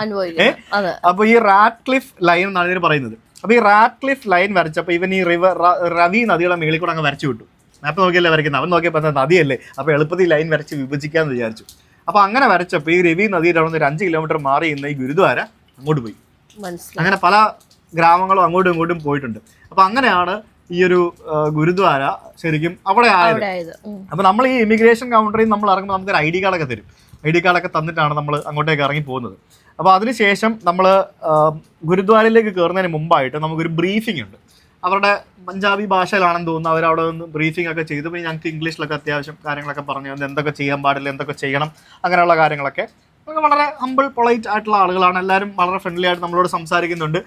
S4: അപ്പൊ ഈ റാറ്റ്ക്ലിഫ് ലൈൻ എന്നാണ് ഇതിന് പറയുന്നത്. അപ്പൊ ഈ റാറ്റ്ക്ലിഫ് ലൈൻ വരച്ചപ്പോൾ ഇവൻ ഈ റവി നദിയുടെ മേളിൽ കൂടെ അങ്ങ് വരച്ചു വിട്ടു. മാപ്പ് നോക്കിയല്ലേ വരയ്ക്കുന്നത്, അവൻ നോക്കിയപ്പോൾ നദിയല്ലേ, അപ്പൊ എളുപ്പത്തിൽ ലൈൻ വരച്ച് വിഭജിക്കാന്ന് വിചാരിച്ചു. അപ്പൊ അങ്ങനെ വരച്ചപ്പോൾ ഈ രവി നദിയുടെ അവിടെ നിന്ന് ഒരു 5 കിലോമീറ്റർ മാറി ഇന്ന് ഈ ഗുരുദ്വാര അങ്ങോട്ട് പോയി. അങ്ങനെ പല ഗ്രാമങ്ങളും അങ്ങോട്ടും ഇങ്ങോട്ടും പോയിട്ടുണ്ട്. അപ്പൊ അങ്ങനെയാണ് ഈ ഒരു ഗുരുദ്വാര ശരിക്കും അവിടെ ആയത്. അപ്പൊ നമ്മൾ ഈ ഇമിഗ്രേഷൻ കൗണ്ടറിൽ നമ്മൾ ഇറങ്ങുമ്പോൾ നമുക്കൊരു ID കാർഡൊക്കെ തരും. ID കാർഡൊക്കെ തന്നിട്ടാണ് നമ്മൾ അങ്ങോട്ടേക്ക് ഇറങ്ങി പോകുന്നത്. അപ്പോൾ അതിനുശേഷം നമ്മൾ ഗുരുദ്വാരയിലേക്ക് കയറുന്നതിന് മുമ്പായിട്ട് നമുക്കൊരു ബ്രീഫിംഗ് ഉണ്ട്. അവരുടെ പഞ്ചാബി ഭാഷയിലാണെന്ന് തോന്നുന്നു. അവരവിടെ നിന്ന് ബ്രീഫിംഗ് ഒക്കെ ചെയ്തു. പിന്നെ ഞങ്ങൾക്ക് ഇംഗ്ലീഷിലൊക്കെ അത്യാവശ്യം കാര്യങ്ങളൊക്കെ പറഞ്ഞു തന്നു, എന്തൊക്കെ ചെയ്യാൻ പാടില്ല, എന്തൊക്കെ ചെയ്യണം, അങ്ങനെയുള്ള കാര്യങ്ങളൊക്കെ. വളരെ ഹംബിൾ പൊളൈറ്റ് ആയിട്ടുള്ള ആളുകളാണ്. എല്ലാവരും വളരെ ഫ്രണ്ട്ലി ആയിട്ട് നമ്മളോട് സംസാരിക്കുന്നുണ്ട്.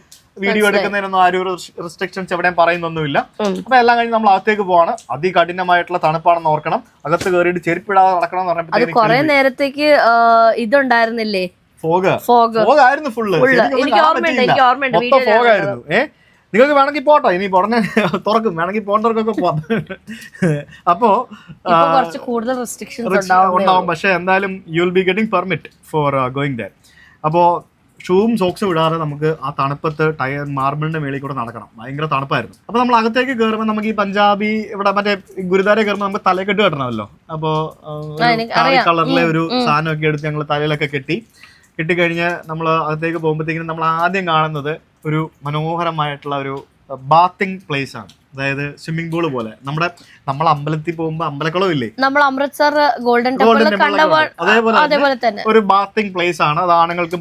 S4: വീഡിയോ എടുക്കുന്നതിനൊന്നും ആരും ഒരു റെസ്ട്രിക്ഷൻസ് എവിടെയും പറയുന്നൊന്നുമില്ല. അപ്പൊ എല്ലാം കഴിഞ്ഞ് നമ്മൾ അകത്തേക്ക് പോവാണ്. അതികഠിനമായിട്ടുള്ള തണുപ്പാണെന്ന് ഓർക്കണം. അകത്ത് കയറിയിട്ട് ചെരുപ്പിടാതെ നടക്കണം എന്ന് പറഞ്ഞപ്പോൾ
S5: കുറെ നേരത്തേക്ക് ഇതുണ്ടായിരുന്നില്ലേ, ഫോഗ്
S4: ആയിരുന്നു ഫുള്ള്. മൊത്തം ഫോഗ് ആയിരുന്നു. നിങ്ങൾക്ക് വേണമെങ്കിൽ പോട്ടോ, ഇനി ഉടനെ തുറക്കും, വേണമെങ്കിൽ പോകേണ്ടവർക്കൊക്കെ പോവാം. അപ്പോ
S5: കൂടുതൽ റെസ്ട്രിക്ഷൻസ്
S4: ഉണ്ടാവും. പക്ഷെ എന്തായാലും you will be getting permit for going there. അപ്പോ ഷൂവും സോക്സും ഇടാതെ നമുക്ക് ആ തണുപ്പത്ത് മാർബിളിന്റെ മേളിൽ കൂടെ നടക്കണം. ഭയങ്കര തണുപ്പായിരുന്നു. അപ്പൊ നമ്മൾ അകത്തേക്ക് കയറുമ്പോൾ നമുക്ക് ഈ പഞ്ചാബി ഇവിടെ മറ്റേ ഗുരുദ്വാര കയറുമ്പോൾ നമുക്ക് തലക്കെട്ട് കെട്ടണമല്ലോ. അപ്പോ കളറിലെ ഒരു സാധനമൊക്കെ എടുത്ത് ഞങ്ങൾ തലയിലൊക്കെ കെട്ടിക്കഴിഞ്ഞ് നമ്മൾ അകത്തേക്ക് പോകുമ്പോഴത്തേക്കും നമ്മൾ ആദ്യം കാണുന്നത് ഒരു മനോഹരമായിട്ടുള്ള ഒരു ബാത്തിങ് പ്ലേസ് ആണ്. അതായത് സ്വിമ്മിംഗ് പൂള് പോലെ. നമ്മൾ അമ്പലത്തിൽ പോകുമ്പോ അമ്പലക്കുളം ഇല്ലേ,
S5: നമ്മൾ അമൃത്സർ ഗോൾഡൻ അതേപോലെ തന്നെ
S4: ഒരു ബാത്തിങ് പ്ലേസ് ആണ്. അത് ആണുങ്ങൾക്കും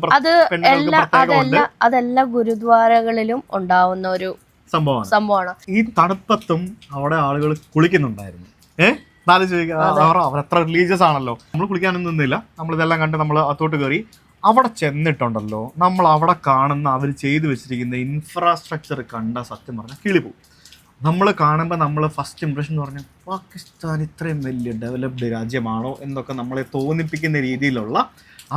S5: അതെല്ലാ ഗുരുദ്വാരകളിലും ഉണ്ടാവുന്ന ഒരു സംഭവമാണ്.
S4: ഈ തണുപ്പത്തും അവിടെ ആളുകൾ കുളിക്കുന്നുണ്ടായിരുന്നു. അവർ എത്ര റിലീജിയസ് ആണല്ലോ. നമ്മൾ കുളിക്കാനൊന്നും നിന്നില്ല. നമ്മളിതെല്ലാം കണ്ട് നമ്മൾ അകത്തോട്ട് കയറി. അവിടെ ചെന്നിട്ടുണ്ടല്ലോ, നമ്മൾ അവിടെ കാണുന്ന അവർ ചെയ്തു വെച്ചിരിക്കുന്ന ഇൻഫ്രാസ്ട്രക്ചർ കണ്ട സത്യം പറഞ്ഞാൽ കിളിപോകും. നമ്മൾ കാണുമ്പോൾ നമ്മൾ ഫസ്റ്റ് ഇംപ്രഷൻ എന്ന് പറഞ്ഞാൽ പാകിസ്ഥാൻ ഇത്രയും വലിയ ഡെവലപ്ഡ് രാജ്യമാണോ എന്നൊക്കെ നമ്മളെ തോന്നിപ്പിക്കുന്ന രീതിയിലുള്ള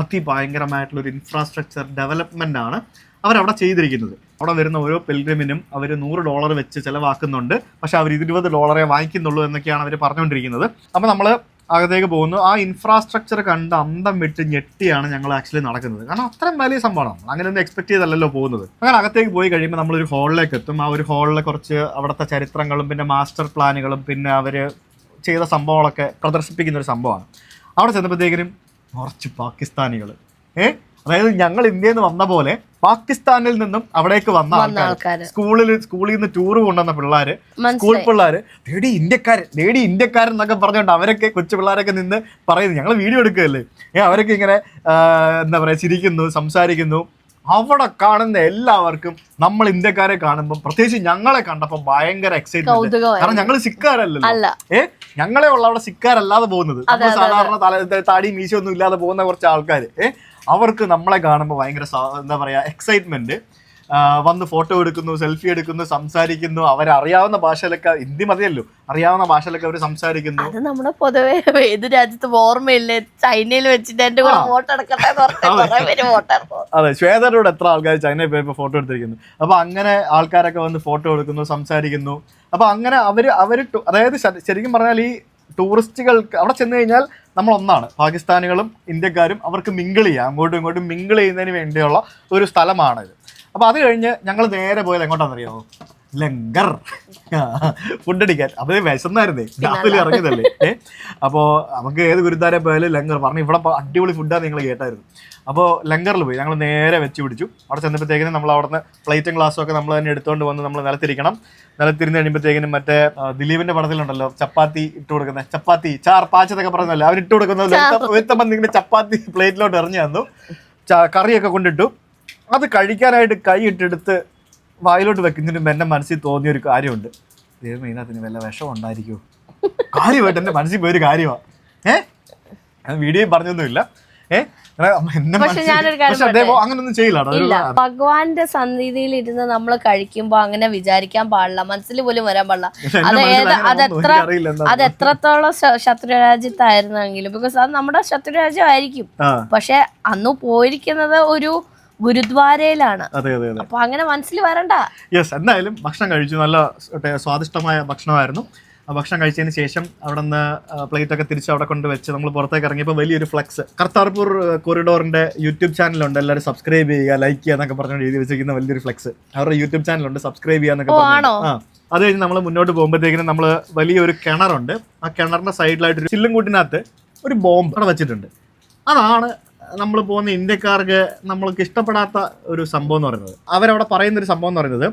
S4: അതിഭയങ്കരമായിട്ടുള്ളൊരു ഇൻഫ്രാസ്ട്രക്ചർ ഡെവലപ്മെൻ്റ് ആണ് അവരവിടെ ചെയ്തിരിക്കുന്നത്. അവിടെ വരുന്ന ഓരോ പിൽഗ്രിമിനും അവർ $100 വെച്ച് ചിലവാക്കുന്നുണ്ട്. പക്ഷെ അവർ $20 വാങ്ങിക്കുന്നുള്ളൂ എന്നൊക്കെയാണ് അവർ പറഞ്ഞുകൊണ്ടിരിക്കുന്നത്. അപ്പോൾ നമ്മൾ അകത്തേക്ക് പോകുന്നു. ആ ഇൻഫ്രാസ്ട്രക്ചർ കണ്ട് അന്തം വിട്ട് ഞെട്ടിയാണ് ഞങ്ങൾ ആക്ച്വലി നടക്കുന്നത്. കാരണം അത്രയും വലിയ സംഭവമാണ്. അങ്ങനെയൊന്നും എക്സ്പെക്ട് ചെയ്തല്ലോ പോകുന്നത്. അങ്ങനെ അകത്തേക്ക് പോയി കഴിയുമ്പോൾ നമ്മളൊരു ഹാളിലേക്ക് എത്തും. ആ ഒരു ഹാളിലെ കുറച്ച് അവിടുത്തെ ചരിത്രങ്ങളും പിന്നെ മാസ്റ്റർ പ്ലാനുകളും പിന്നെ അവർ ചെയ്ത സംഭവങ്ങളൊക്കെ പ്രദർശിപ്പിക്കുന്ന ഒരു സംഭവമാണ്. അവിടെ ചെന്നപ്പോഴത്തേക്കിനും കുറച്ച് പാകിസ്ഥാനികൾ അതായത് ഞങ്ങൾ ഇന്ത്യയിൽ നിന്ന് വന്ന പോലെ പാകിസ്ഥാനിൽ നിന്നും അവിടേക്ക് വന്ന ആൾക്കാർ, സ്കൂളിൽ നിന്ന് ടൂർ കൊണ്ടുവന്ന പിള്ളേര്, സ്കൂൾ പിള്ളേര്, ലേഡി ഇന്ത്യക്കാരൻ എന്നൊക്കെ പറഞ്ഞുകൊണ്ട് അവരൊക്കെ കൊച്ചു പിള്ളേരൊക്കെ നിന്ന് പറയുന്നു. ഞങ്ങൾ വീഡിയോ എടുക്കുകയല്ലേ, അവരൊക്കെ ഇങ്ങനെ എന്താ പറയാ ചിരിക്കുന്നു, സംസാരിക്കുന്നു. അവിടെ കാണുന്ന എല്ലാവർക്കും നമ്മൾ ഇന്ത്യക്കാരെ കാണുമ്പോൾ, പ്രത്യേകിച്ച് ഞങ്ങളെ കണ്ടപ്പോൾ ഭയങ്കര എക്സൈറ്റ്മെന്റ്. കാരണം ഞങ്ങൾ സിക്കാരല്ലല്ലോ. ഞങ്ങളെ ഉള്ള അവിടെ സിക്കാരല്ലാതെ പോകുന്നത്. നമ്മൾ സാധാരണ താടി മീശ ഒന്നും ഇല്ലാതെ പോകുന്ന കുറച്ച് ആൾക്കാർ, അവർക്ക് നമ്മളെ കാണുമ്പോൾ ഭയങ്കര എന്താ പറയാ എക്സൈറ്റ്മെന്റ്. വന്ന് ഫോട്ടോ എടുക്കുന്നു, സെൽഫി എടുക്കുന്നു, സംസാരിക്കുന്നു. അവരറിയാവുന്ന ഭാഷയിലൊക്കെ, ഹിന്ദി മതിയല്ലോ, അറിയാവുന്ന ഭാഷയിലൊക്കെ അവർ സംസാരിക്കുന്നു.
S5: അത് നമ്മുടെ പൊതുവെ ഏത് രാജ്യത്ത് ഓർമ്മയില്ലേ, ചൈനയിൽ വെച്ചിട്ട് എന്റെ കൂടെ ഫോട്ടോ എടുക്കട്ടെ.
S4: അതെ, ശ്വേതരോട് എത്ര ആൾക്കാർ ചൈനയിൽ പോയപ്പോൾ ഫോട്ടോ എടുത്തിരിക്കുന്നു. അപ്പൊ അങ്ങനെ ആൾക്കാരൊക്കെ വന്ന് ഫോട്ടോ എടുക്കുന്നു, സംസാരിക്കുന്നു. അപ്പൊ അങ്ങനെ അവര് അതായത് ശരിക്കും പറഞ്ഞാൽ ഈ ടൂറിസ്റ്റുകൾക്ക് അവിടെ ചെന്ന് കഴിഞ്ഞാൽ നമ്മൾ ഒന്നാണ്, പാകിസ്ഥാനികളും ഇന്ത്യക്കാരും അവർക്ക് മിങ്കിൾ ചെയ്യാം, അങ്ങോട്ടും ഇങ്ങോട്ടും മിങ്കിൾ ചെയ്യുന്നതിന് വേണ്ടിയുള്ള ഒരു സ്ഥലമാണിത്. അപ്പോൾ അത് കഴിഞ്ഞ് ഞങ്ങൾ നേരെ പോയത് എങ്ങോട്ടാണെന്നറിയാമോ? ലങ്കർ ഫുഡ് അടിക്കാൻ. അപ്പോൾ വിശന്നായിരുന്നേ, രാവിലെ ഇറങ്ങിയതല്ലേ. അപ്പോൾ നമുക്ക് ഏത് ഗുരുദ്വാര പോയാലും ലങ്കർ പറഞ്ഞു, ഇവിടെ അടിപൊളി ഫുഡാണ് നിങ്ങൾ കേട്ടായിരുന്നു. അപ്പോൾ ലങ്കറിൽ പോയി ഞങ്ങൾ നേരെ വെച്ച് പിടിച്ചു. അവിടെ ചെന്നപ്പോഴത്തേക്കിനും നമ്മൾ അവിടെ നിന്ന് പ്ലേറ്റും ഗ്ലാസ്സും ഒക്കെ നമ്മൾ തന്നെ എടുത്തുകൊണ്ട് വന്ന് നമ്മൾ നിലത്തിരിക്കണം. നിലത്തിരുന്ന് കഴിയുമ്പോഴത്തേക്കിനും മറ്റേ ദിലീപിന്റെ പടത്തിലുണ്ടല്ലോ ചപ്പാത്തി ഇട്ട് കൊടുക്കുന്നത്, ചപ്പാത്തി ചാർ പാച്ചതൊക്കെ പറഞ്ഞല്ലോ, അവർ ഇട്ട് കൊടുക്കുന്നത് നിങ്ങളുടെ ചപ്പാത്തി പ്ലേറ്റിലോട്ട് എറിഞ്ഞു തന്നു. കറിയൊക്കെ കൊണ്ടിട്ടു. അത് കഴിക്കാനായിട്ട് കൈ ഇട്ടെടുത്ത് വായിലോട്ട് വെക്കുന്നതിന് എൻ്റെ മനസ്സിൽ തോന്നിയൊരു കാര്യമുണ്ട്. ദൈവം ഇതിനകത്തിന് വല്ല വിഷം ഉണ്ടായിരിക്കുമോ? കാര്യമായിട്ട് എൻ്റെ മനസ്സിൽ പോയൊരു കാര്യമാണ്. വീഡിയോ പറഞ്ഞൊന്നുമില്ല. അങ്ങനൊന്നും ചെയ്യില്ല.
S5: ഭഗവാന്റെ സന്നിധിയിൽ ഇരുന്ന് നമ്മൾ കഴിക്കുമ്പോ അങ്ങനെ വിചാരിക്കാൻ പാടില്ല, മനസ്സിൽ പോലും വരാൻ പാടില്ല. അത് എത്രത്തോളം ശത്രുരാജ്യത്തായിരുന്നെങ്കിലും, ബിക്കോസ് അത് നമ്മുടെ ശത്രുരാജ്യമായിരിക്കും. പക്ഷെ അന്ന് പോയിരിക്കുന്നത് ഒരു ഗുരുദ്വാരയിലാണ്.
S4: അതെ അതെ അതെ.
S5: അപ്പൊ അങ്ങനെ മനസ്സിൽ വരണ്ട.
S4: യെസ്, എന്തായാലും ഭക്ഷണം കഴിച്ചു. നല്ല സ്വാദിഷ്ടമായ ഭക്ഷണമായിരുന്നു. ഭക്ഷണം കഴിച്ചതിന് ശേഷം അവിടെ നിന്ന് പ്ലേറ്റ് ഒക്കെ തിരിച്ച് അവിടെ കൊണ്ട് വെച്ച് നമ്മൾ പുറത്തേക്ക് ഇറങ്ങിയപ്പോൾ വലിയൊരു ഫ്ലെക്സ് കർത്താർപൂർ കോറിഡോറിന്റെ യൂട്യൂബ് ചാനലുണ്ട്, എല്ലാവരും സബ്സ്ക്രൈബ് ചെയ്യുക, ലൈക്ക് ചെയ്യുക എന്നൊക്കെ പറഞ്ഞുകൊണ്ട് എഴുതി വെച്ചിരിക്കുന്ന വലിയൊരു ഫ്ലെക്സ്. അവരുടെ യൂട്യൂബ് ചാനലുണ്ട്, സബ്സ്ക്രൈബ് ചെയ്യാന്നൊക്കെ പറഞ്ഞു. അത് കഴിഞ്ഞ് നമ്മൾ മുന്നോട്ട് പോകുമ്പോഴത്തേക്കിനും നമ്മൾ വലിയൊരു കിണറുണ്ട്. ആ കിണറിന്റെ സൈഡിലായിട്ട് ഒരു ചില്ലും കൂട്ടിനകത്ത് ഒരു ബോംബ് അവിടെ വെച്ചിട്ടുണ്ട്. അതാണ് നമ്മൾ പോകുന്ന ഇന്ത്യക്കാർക്ക് നമ്മൾക്ക് ഇഷ്ടപ്പെടാത്ത ഒരു സംഭവം എന്ന് പറയുന്നത്. അവരവിടെ പറയുന്നൊരു സംഭവം എന്ന് പറയുന്നത്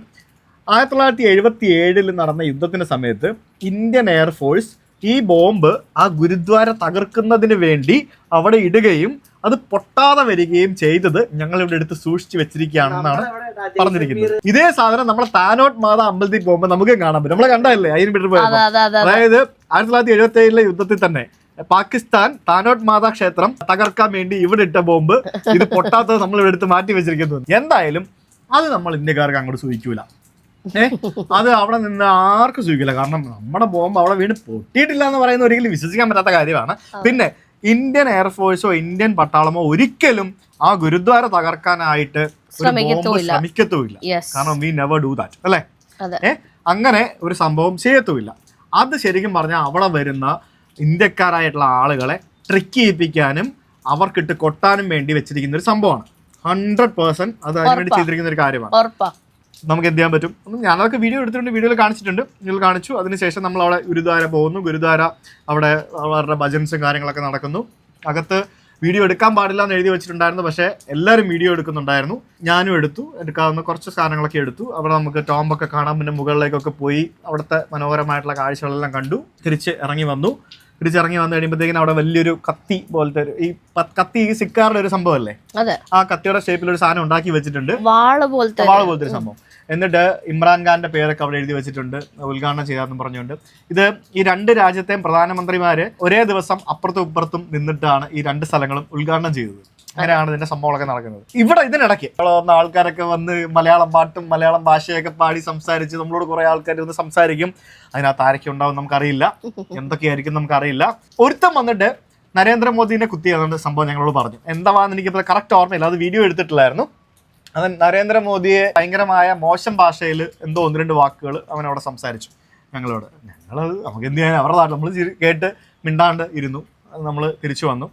S4: 1977 നടന്ന യുദ്ധത്തിന്റെ സമയത്ത് ഇന്ത്യൻ എയർഫോഴ്സ് ഈ ബോംബ് ആ ഗുരുദ്വാര തകർക്കുന്നതിന് വേണ്ടി അവിടെ ഇടുകയും അത് പൊട്ടാതെ വരികയും ചെയ്തത് ഞങ്ങൾ ഇവിടെ എടുത്ത് സൂക്ഷിച്ചു വെച്ചിരിക്കുകയാണെന്നാണ് പറഞ്ഞിരിക്കുന്നത്. ഇതേ സാധനം നമ്മളെ താനോട്ട് മാത അമ്പലത്തിൽ പോകുമ്പോൾ നമുക്ക് കാണാൻ പറ്റും. നമ്മളെ കണ്ടതല്ലേ 1000 മീറ്റർ പോയപ്പോൾ. അതായത് 1977 യുദ്ധത്തിൽ തന്നെ പാകിസ്ഥാൻ താനോട്ട് മാതാ ക്ഷേത്രം തകർക്കാൻ വേണ്ടി ഇവിടെ ഇട്ട ബോംബ് ഇത് പൊട്ടാത്തത് നമ്മൾ ഇവിടെ എടുത്ത് മാറ്റി വെച്ചിരിക്കുന്നു. എന്തായാലും അത് നമ്മൾ ഇന്ത്യക്കാർക്ക് അങ്ങോട്ട് സൂചിക്കൂല. അത് അവിടെ നിന്ന് ആർക്കും സൂചിക്കില്ല. കാരണം നമ്മുടെ ബോംബ് അവിടെ വീണ് പൊട്ടിയിട്ടില്ല എന്ന് പറയുന്ന ഒരിക്കലും വിശ്വസിക്കാൻ പറ്റാത്ത കാര്യമാണ്. പിന്നെ ഇന്ത്യൻ എയർഫോഴ്സോ ഇന്ത്യൻ പട്ടാളമോ ഒരിക്കലും ആ ഗുരുദ്വാര തകർക്കാനായിട്ട് ശ്രമിക്കത്തുമില്ല. കാരണം വി നെവർ ഡു ദാറ്റ് അല്ലേ. അങ്ങനെ ഒരു സംഭവം ചെയ്യത്തുമില്ല. അത് ശരിക്കും പറഞ്ഞാൽ അവിടെ വരുന്ന ഇന്ത്യക്കാരായിട്ടുള്ള ആളുകളെ ട്രിക്ക് ചെയ്യിപ്പിക്കാനും അവർക്കിട്ട് കൊട്ടാനും വേണ്ടി വെച്ചിരിക്കുന്ന ഒരു സംഭവമാണ്. 100% അത് അതിനുവേണ്ടി ചെയ്തിരിക്കുന്ന ഒരു കാര്യമാണ്. നമുക്ക് എന്ത് ചെയ്യാൻ പറ്റും? ഞാനതൊക്കെ വീഡിയോ എടുത്തിട്ടുണ്ട്, വീഡിയോയിൽ കാണിച്ചിട്ടുണ്ട്, നിങ്ങൾ കാണിച്ചു. അതിനുശേഷം നമ്മൾ അവിടെ ഗുരുദ്വാര പോകുന്നു. ഗുരുദ്വാര അവിടെ അവരുടെ ഭജൻസും കാര്യങ്ങളൊക്കെ നടക്കുന്നു. അകത്ത് വീഡിയോ എടുക്കാൻ പാടില്ല എന്ന് എഴുതി വെച്ചിട്ടുണ്ടായിരുന്നു, പക്ഷേ എല്ലാവരും വീഡിയോ എടുക്കുന്നുണ്ടായിരുന്നു. ഞാനും എടുക്കാവുന്ന കുറച്ച് സാധനങ്ങളൊക്കെ എടുത്തു. അവിടെ നമുക്ക് ടോംബൊക്കെ കാണാം. പിന്നെ മുകളിലേക്കൊക്കെ പോയി അവിടുത്തെ മനോഹരമായിട്ടുള്ള കാഴ്ചകളെല്ലാം കണ്ടു. തിരിച്ചിറങ്ങി വന്നു കഴിയുമ്പോഴത്തേക്കിനും അവിടെ വലിയൊരു കത്തി പോലത്തെ ഈ കത്തി സിക്കാറുടെ ഒരു സംഭവമല്ലേ, ആ കത്തിയുടെ ഷേപ്പിൽ ഒരു സാധനം ഉണ്ടാക്കി വെച്ചിട്ടുണ്ട്, വാള് പോലത്തെ ഒരു സംഭവം. എന്നിട്ട് ഇമ്രാൻഖാന്റെ പേരൊക്കെ അവിടെ എഴുതി വെച്ചിട്ടുണ്ട്, ഉദ്ഘാടനം ചെയ്യാമെന്ന് പറഞ്ഞുകൊണ്ട്. ഇത് ഈ 2 രാജ്യത്തെയും പ്രധാനമന്ത്രിമാര് ഒരേ ദിവസം അപ്പുറത്തും ഇപ്പുറത്തും നിന്നിട്ടാണ് ഈ 2 സ്ഥലങ്ങളും ഉദ്ഘാടനം ചെയ്തത്. അങ്ങനെയാണ് ഇതിന്റെ സംഭവങ്ങളൊക്കെ നടക്കുന്നത്. ഇവിടെ ഇതിനിടയ്ക്ക് വന്ന ആൾക്കാരൊക്കെ വന്ന് മലയാളം പാട്ടും മലയാളം ഭാഷയൊക്കെ പാടി സംസാരിച്ച് നമ്മളോട് കുറെ ആൾക്കാർ ഒന്ന് സംസാരിക്കും. അതിനകത്ത് ആരൊക്കെ ഉണ്ടാവും നമുക്കറിയില്ല, എന്തൊക്കെയായിരിക്കും നമുക്കറിയില്ല. ഒരുത്തം വന്നിട്ട് നരേന്ദ്രമോദിനെ കുത്തി എന്ന സംഭവം ഞങ്ങളോട് പറഞ്ഞു. എന്താണെന്ന് എനിക്കിപ്പോൾ കറക്റ്റ് ഓർമ്മയില്ല, അത് വീഡിയോ എടുത്തിട്ടില്ലായിരുന്നു. അത് നരേന്ദ്രമോദിയെ ഭയങ്കരമായ മോശം ഭാഷയിൽ എന്തോ 1-2 വാക്കുകൾ അവൻ അവിടെ സംസാരിച്ചു ഞങ്ങളോട്. ഞങ്ങളത് നമുക്ക് എന്ത് ചെയ്യാൻ, അവരുടെ നാട്ടിൽ നമ്മൾ കേട്ട് മിണ്ടാണ്ട് ഇരുന്നു. നമ്മൾ തിരിച്ചു വന്നു.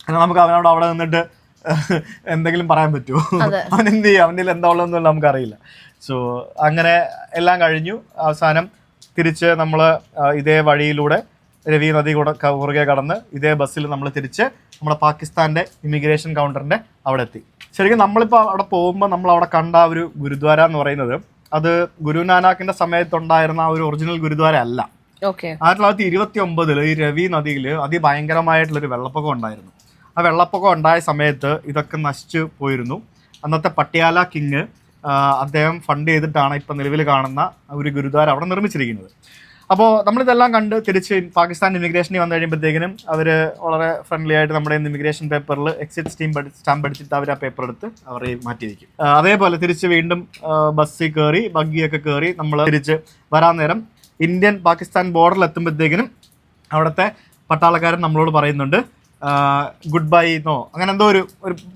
S4: എന്നാൽ നമുക്ക് അവനോട് അവിടെ നിന്നിട്ട് എന്തെങ്കിലും പറയാൻ പറ്റുമോ? അവൻ എന്ത് ചെയ്യും? അവൻ്റെ എന്താ ഉള്ളതെന്നുള്ള നമുക്കറിയില്ല. സോ അങ്ങനെ എല്ലാം കഴിഞ്ഞു. അവസാനം തിരിച്ച് നമ്മൾ ഇതേ വഴിയിലൂടെ രവി നദി കുറുകെ കടന്ന് ഇതേ ബസ്സിൽ നമ്മൾ തിരിച്ച് നമ്മുടെ പാകിസ്ഥാൻ്റെ ഇമിഗ്രേഷൻ കൗണ്ടറിൻ്റെ അവിടെ എത്തി. ശരിക്കും നമ്മളിപ്പോൾ അവിടെ പോകുമ്പോൾ നമ്മൾ അവിടെ കണ്ട ഒരു ഗുരുദ്വാര എന്ന് പറയുന്നത് അത് ഗുരുനാനാക്കിൻ്റെ സമയത്തുണ്ടായിരുന്ന ആ ഒരു ഒറിജിനൽ ഗുരുദ്വാര അല്ല. 1929 ഈ രവി നദിയിൽ അതിഭയങ്കരമായിട്ടുള്ളൊരു വെള്ളപ്പൊക്കം ഉണ്ടായിരുന്നു. ആ വെള്ളപ്പൊക്കം ഉണ്ടായ സമയത്ത് ഇതൊക്കെ നശിച്ചു പോയിരുന്നു. അന്നത്തെ പട്യാല കിങ് അദ്ദേഹം ഫണ്ട് ചെയ്തിട്ടാണ് ഇപ്പം നിലവിൽ കാണുന്ന ഒരു ഗുരുദ്വാര അവിടെ നിർമ്മിച്ചിരിക്കുന്നത്. അപ്പോൾ നമ്മളിതെല്ലാം കണ്ട് തിരിച്ച് പാകിസ്ഥാൻ ഇമിഗ്രേഷനിൽ വന്നു കഴിയുമ്പോഴത്തേക്കിനും അവർ വളരെ ഫ്രണ്ട്ലി ആയിട്ട് നമ്മുടെ ഇമിഗ്രേഷൻ പേപ്പറിൽ എക്സിറ്റ് സ്റ്റാമ്പ് അടിച്ചിട്ട് അവർ ആ പേപ്പർ എടുത്ത് അവരെ മാറ്റി വയ്ക്കും. അതേപോലെ തിരിച്ച് വീണ്ടും ബസ്സിൽ കയറി ബഗ്ഗിയൊക്കെ കയറി നമ്മൾ തിരിച്ച് വരാൻ നേരം ഇന്ത്യൻ പാകിസ്ഥാൻ ബോർഡറിൽ എത്തുമ്പോഴത്തേക്കിനും അവിടുത്തെ പട്ടാളക്കാരൻ നമ്മളോട് പറയുന്നുണ്ട് ഗുഡ് ബൈ എന്നോ അങ്ങനെ എന്തോ ഒരു